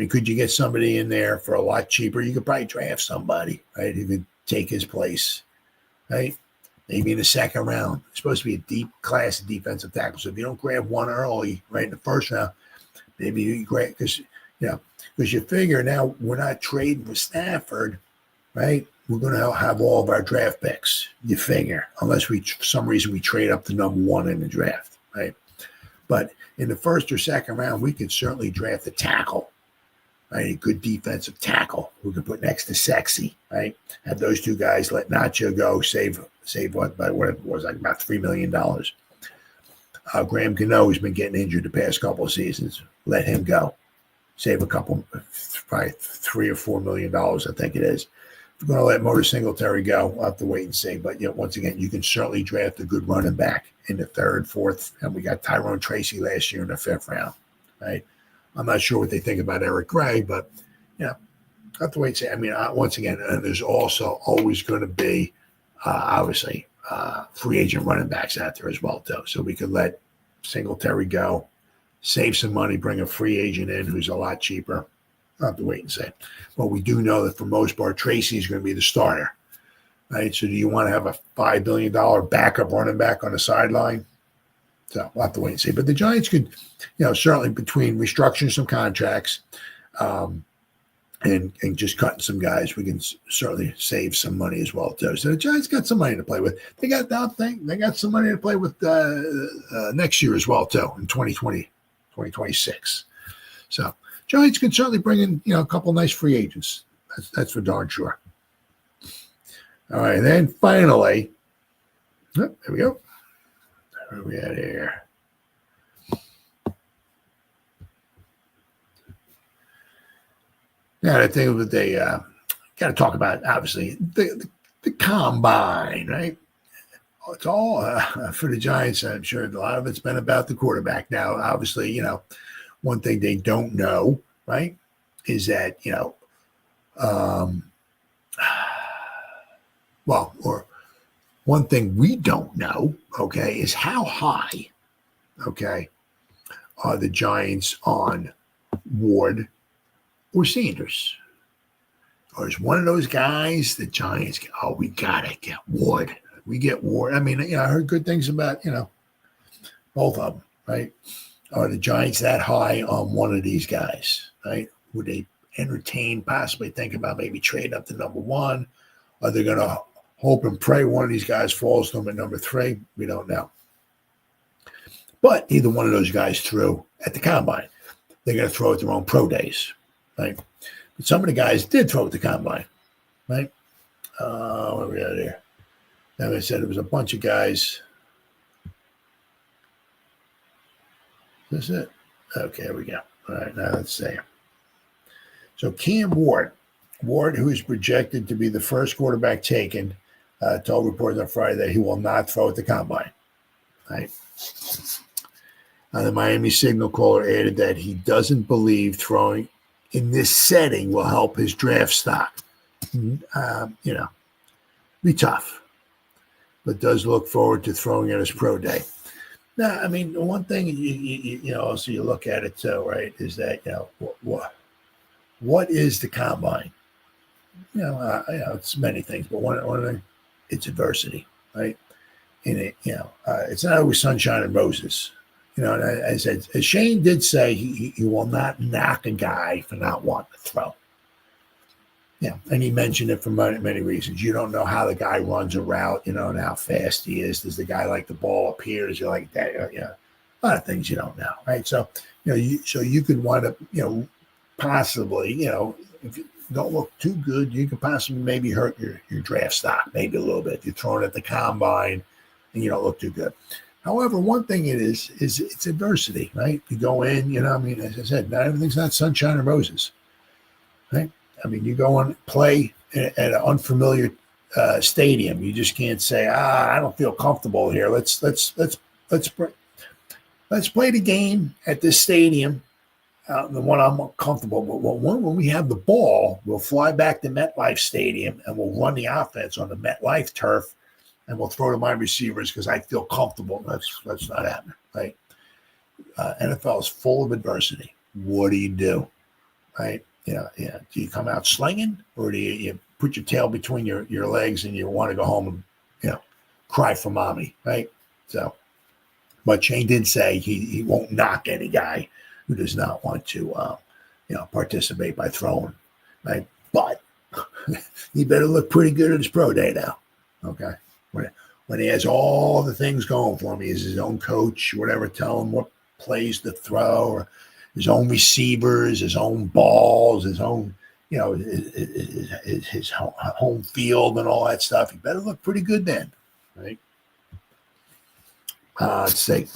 Could you get somebody in there for a lot cheaper? You could probably draft somebody, right, who could take his place, right? Maybe in the second round. It's supposed to be a deep class of defensive tackle. So if you don't grab one early, right, in the first round, maybe you grab, because you figure now we're not trading with Stafford, right? We're going to have all of our draft picks, you figure, unless for some reason we trade up to number 1 in the draft, right? But in the first or second round, we could certainly draft a tackle, right? A good defensive tackle who can put next to Sexy, right? Have those 2 guys, let Nacho go, save what it was, like about $3 million. Graham Gano has been getting injured the past couple of seasons. Let him go. Save a couple, probably $3 or $4 million, I think it is. If we're going to let Motor Singletary go, we'll have to wait and see. But once again, you can certainly draft a good running back in the 3rd, 4th, and we got Tyrone Tracy last year in the 5th round, right? I'm not sure what they think about Eric Gray, but I have to wait and see. Once again, there's also always going to be obviously free agent running backs out there as well too. So we could let Singletary go, save some money, bring a free agent in who's a lot cheaper. I'll have to wait and see. But we do know that for most part, Tracy's going to be the starter, right? So do you want to have a $5 billion backup running back on the sideline? So we'll have to wait and see. But the Giants could, certainly between restructuring some contracts and just cutting some guys, we can certainly save some money as well too. So the Giants got some money to play with. They got some money to play with next year as well too, in 2020, 2026. So Giants can certainly bring in, a couple nice free agents. That's for darn sure. All right, and then finally, there we go. Where are we at here? Now, I think that they got to talk about, obviously, the combine, right? It's all for the Giants. I'm sure a lot of it's been about the quarterback. Now, obviously, one thing they don't know, right, is that, One thing we don't know, okay, is how high, okay, are the Giants on Ward or Sanders? Or is one of those guys the Giants, we got to get Ward. We get Ward. I mean, I heard good things about, both of them, right? Are the Giants that high on one of these guys, right? Would they entertain, possibly think about maybe trading up to number one? Are they going to hope and pray one of these guys falls to them at number 3? We don't know. But either one of those guys threw at the combine. They're going to throw at their own pro days, right? But some of the guys did throw at the combine, right? What we got here? Like I said, it was a bunch of guys. Is this it? Okay, here we go. All right, now let's see. So Cam Ward, who is projected to be the first quarterback taken, told reporters on Friday that he will not throw at the combine, right? The Miami Signal caller added that he doesn't believe throwing in this setting will help his draft stock. Be tough, but does look forward to throwing at his pro day. Now, I mean, one thing also you look at it too, right? Is that what is the combine? It's many things, but one of them, it's adversity, right? And it's not always sunshine and roses. And I said, as Shane did say, he will not knock a guy for not wanting to throw. Yeah, and he mentioned it for many reasons. You don't know how the guy runs a route, and how fast he is. Does the guy like the ball up here? Does he like that? A lot of things you don't know, right? So, you could wind up, possibly, if you don't look too good, you could possibly maybe hurt your draft stock maybe a little bit. If you're throwing at the combine and you don't look too good. However, one thing is it's adversity, right? You go in, as I said, not everything's not sunshine and roses, right? I mean, you go and play at an unfamiliar stadium. You just can't say, I don't feel comfortable here. Let's play the game at this stadium, the one I'm comfortable with. When we have the ball, we'll fly back to MetLife Stadium and we'll run the offense on the MetLife turf, and we'll throw to my receivers because I feel comfortable. That's not happening, right? NFL is full of adversity. What do you do, right? Do you come out slinging, or do you put your tail between your legs and you want to go home and cry for mommy, right? So, but Shane did say he won't knock any guy who does not want to participate by throwing, right? But he better look pretty good at his pro day now, okay? When he has all the things going for him, he has his own coach, whatever, tell him what plays to throw, or his own receivers, his own balls, his own, his home field and all that stuff. He better look pretty good then, right? Let's see.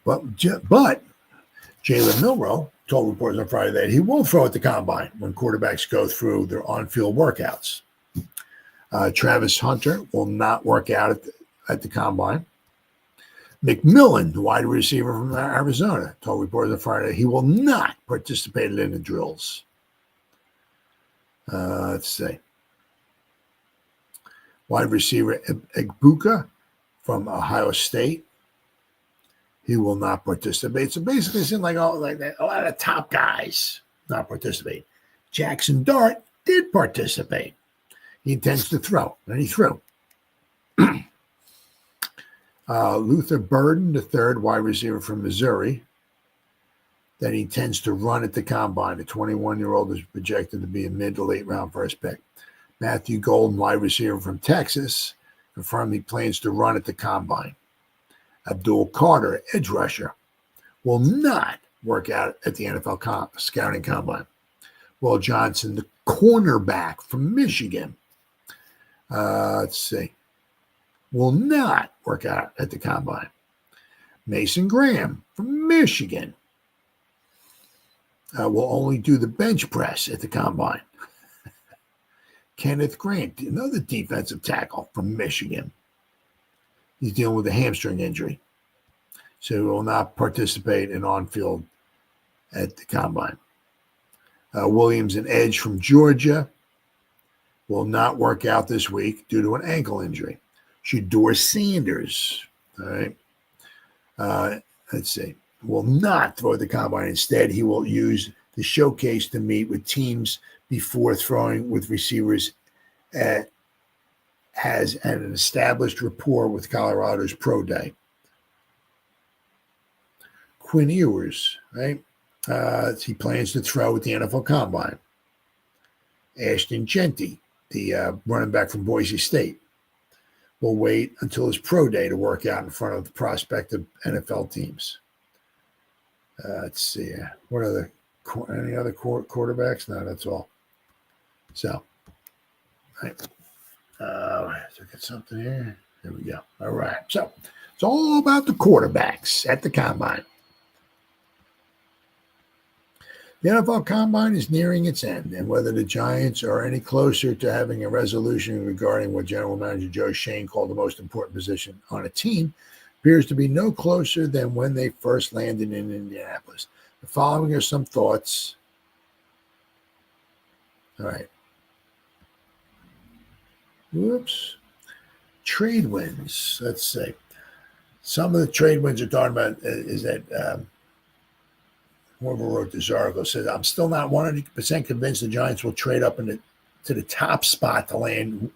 But Jalen Milroe told reporters on Friday that he will throw at the combine when quarterbacks go through their on-field workouts. Travis Hunter will not work out at the combine. McMillan, the wide receiver from Arizona, told reporters on Friday he will not participate in the drills. Let's see. Wide receiver Egbuka from Ohio State, he will not participate. So basically, it seems like a lot of top guys not participate. Jackson Dart did participate. He intends to throw, and he threw. Luther Burden, the third wide receiver from Missouri, that he intends to run at the combine. The 21-year-old is projected to be a mid to late round first pick. Matthew Golden, wide receiver from Texas, confirmed he plans to run at the combine. Abdul Carter, edge rusher, will not work out at the NFL scouting combine. Will Johnson, the cornerback from Michigan, let's see, will not work out at the combine. Mason Graham from Michigan will only do the bench press at the combine. Kenneth Grant, another defensive tackle from Michigan, he's dealing with a hamstring injury, so he will not participate in on-field at the combine. Williams, an edge from Georgia, will not work out this week due to an ankle injury. Shedeur Sanders, all right, let's see, will not throw the combine. Instead, he will use the showcase to meet with teams before throwing with receivers has an established rapport with Colorado's pro day. Quinn Ewers, right? He plans to throw at the NFL Combine. Ashton Genty, the running back from Boise State, will wait until his pro day to work out in front of the prospective NFL teams. Let's see. What are any other quarterbacks? No, that's all. So, right. Look at something here. There we go. All right. So, it's all about the quarterbacks at the Combine. The NFL Combine is nearing its end, and whether the Giants are any closer to having a resolution regarding what General Manager Joe Schoen called the most important position on a team appears to be no closer than when they first landed in Indianapolis. The following are some thoughts. All right. Whoops. Trade wins. Let's see. Some of the trade wins are talking about is that whoever wrote this article says, I'm still not 100% convinced the Giants will trade up to the top spot to land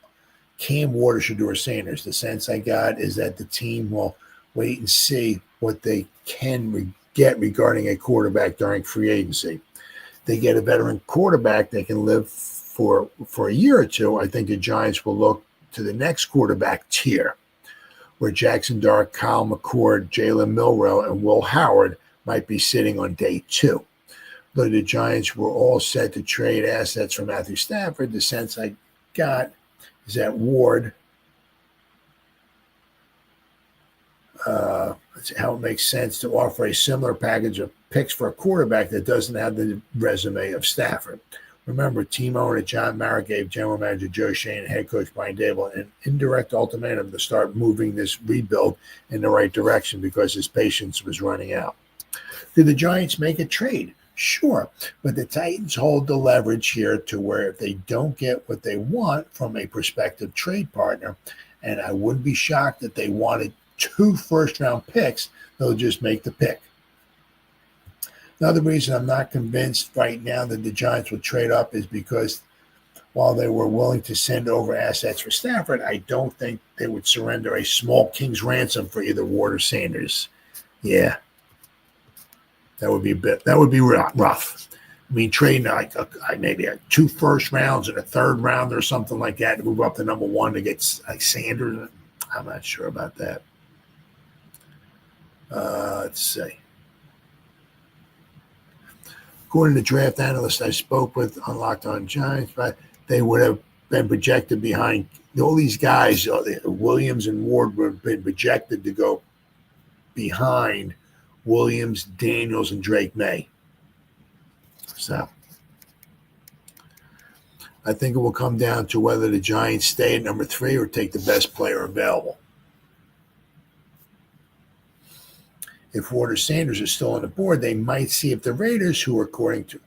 Cam Ward or Shedeur Sanders. The sense I got is that the team will wait and see what they can get regarding a quarterback during free agency. They get a veteran quarterback that can live for a year or two. I think the Giants will look to the next quarterback tier, where Jackson Dart, Kyle McCord, Jalen Milroe, and Will Howard might be sitting on day 2. Though the Giants were all set to trade assets for Matthew Stafford, the sense I got is that Ward, let's see how it makes sense to offer a similar package of picks for a quarterback that doesn't have the resume of Stafford. Remember, team owner John Mara gave General Manager Joe Schoen and head coach Brian Daboll an indirect ultimatum to start moving this rebuild in the right direction because his patience was running out. Did the Giants make a trade? Sure, but the Titans hold the leverage here to where if they don't get what they want from a prospective trade partner, and I wouldn't be shocked if they wanted 2 first-round picks, they'll just make the pick. Another reason I'm not convinced right now that the Giants will trade up is because while they were willing to send over assets for Stafford, I don't think they would surrender a small king's ransom for either Ward or Sanders. Yeah. That would be rough. I mean, trading like maybe 2 first rounds and a third round or something like that to move up to number 1 to get like Sanders. I'm not sure about that. Let's see. According to draft analysts I spoke with on Locked On Giants, but they would have been projected behind all these guys. Williams and Ward would have been projected to go behind Williams, Daniels, and Drake May. So I think it will come down to whether the Giants stay at number 3 or take the best player available. If Ward or Sanders are still on the board, they might see if the Raiders, who according to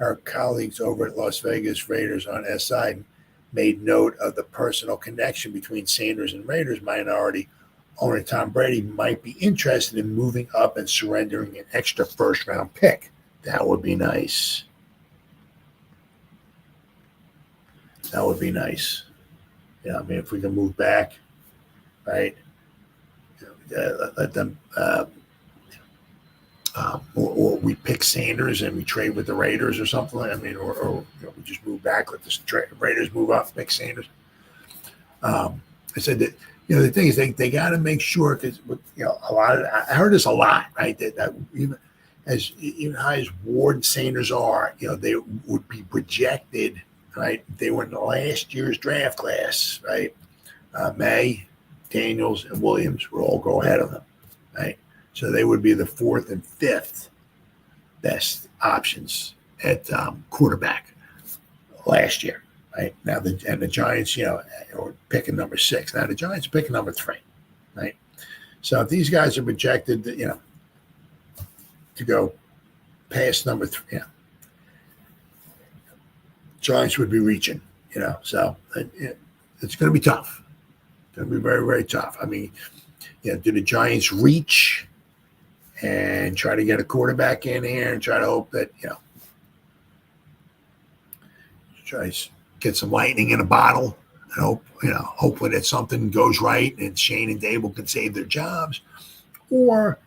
our colleagues over at Las Vegas Raiders on SI, made note of the personal connection between Sanders and Raiders minority owner Tom Brady, might be interested in moving up and surrendering an extra first-round pick. That would be nice. That would be nice. Yeah, I mean, if we can move back, right? Let them, or we pick Sanders and we trade with the Raiders or something. I mean, or we just move back, let the Raiders move up, pick Sanders. I said that. The thing is, they got to make sure because a lot of I heard this a lot, right? That even high as Ward and Sanders are, they would be projected, right? They were in the last year's draft class, right? May, Daniels, and Williams would all go ahead of them, right? So they would be the 4th and 5th best options at quarterback last year. Right now, the Giants, are picking number 6. Now the Giants are picking number 3, right? So if these guys are projected, to go past number 3, Giants would be reaching. So it's going to be tough. It's going to be very, very tough. I mean, do the Giants reach and try to get a quarterback in here and try to hope that, try to get some lightning in a bottle and hope, hopefully that something goes right and Shane and Dable can save their jobs. Or,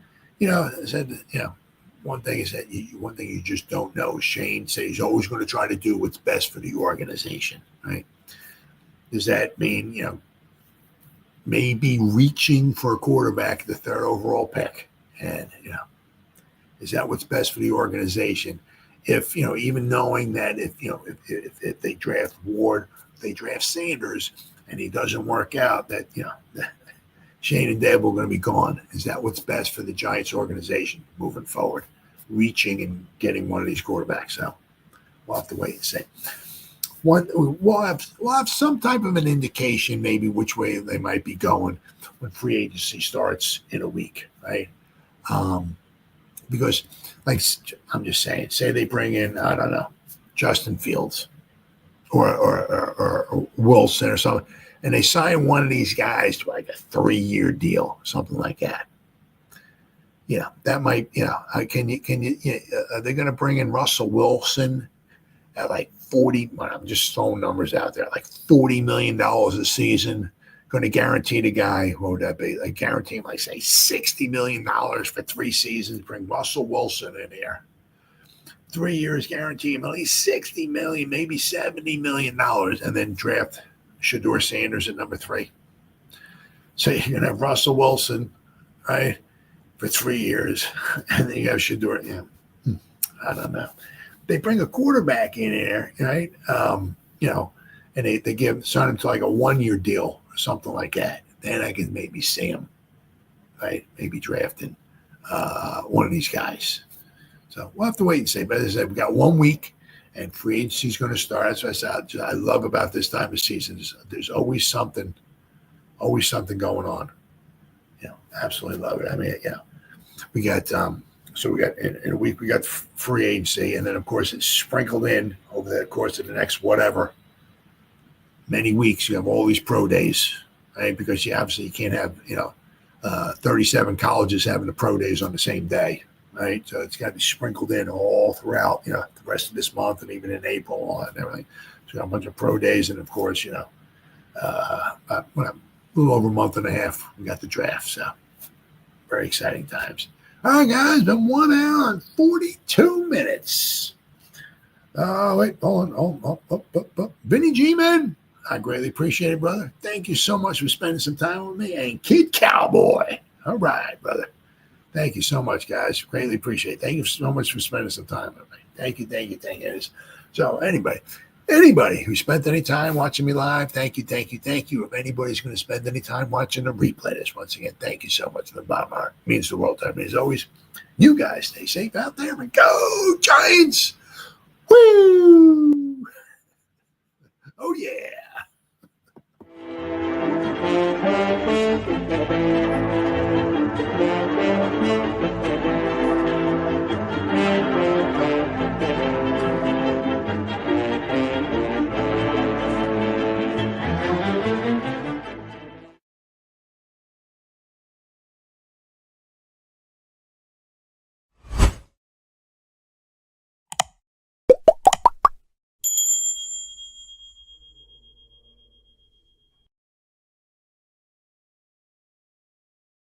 one thing is that one thing you just don't know. Shane says he's always going to try to do what's best for the organization, right? Does that mean, maybe reaching for a quarterback, the third overall pick? And, is that what's best for the organization? If, even knowing that if they draft Ward, if they draft Sanders and he doesn't work out, that, Shane and Dable are going to be gone. Is that what's best for the Giants organization moving forward? Reaching and getting one of these quarterbacks. So we'll have to wait and see. We'll have some type of an indication maybe which way they might be going when free agency starts in a week, right? Because, like, I'm just saying, say they bring in, I don't know, Justin Fields or Wilson or something, and they sign one of these guys to like a 3-year deal, something like that. That might, are they going to bring in Russell Wilson at like 40? I'm just throwing numbers out there, like $40 million a season, going to guarantee the guy, what would that be? Like guarantee him, like say $60 million for 3 seasons, bring Russell Wilson in here. 3 years, guarantee him at least $60 million, maybe $70 million, and then draft Shedeur Sanders at number 3. So you're going to have Russell Wilson, right, for 3 years, and then you have Shedeur. I don't know. They bring a quarterback in here, right? And they sign him to like a 1-year deal or something like that. Then I can maybe see him, right? Maybe drafting one of these guys. So we'll have to wait and see. But as I said, we got 1 week, and free agency is going to start. That's what I love about this time of season. There's always something going on. Absolutely love it. I mean, we got in a week we got free agency, and then of course it's sprinkled in over the course of the next many weeks. You have all these pro days, right? Because you can't have 37 colleges having the pro days on the same day. Right, so it's got to be sprinkled in all throughout, the rest of this month and even in April and everything. So we got a bunch of pro days, and of course, a little over a month and a half, we got the draft. So very exciting times. All right, guys, been 1 hour and 42 minutes. Wait, hold on. Vinny G, man, I greatly appreciate it, brother. Thank you so much for spending some time with me. And Kid Cowboy, all right, brother. Thank you so much, guys. Greatly appreciate it. Thank you so much for spending some time with me. Thank you. So anybody who spent any time watching me live, thank you. If anybody's going to spend any time watching the replay this, once again, thank you so much. The bottom heart means the world to me. As always, you guys stay safe out there and go Giants. Woo! Oh, yeah.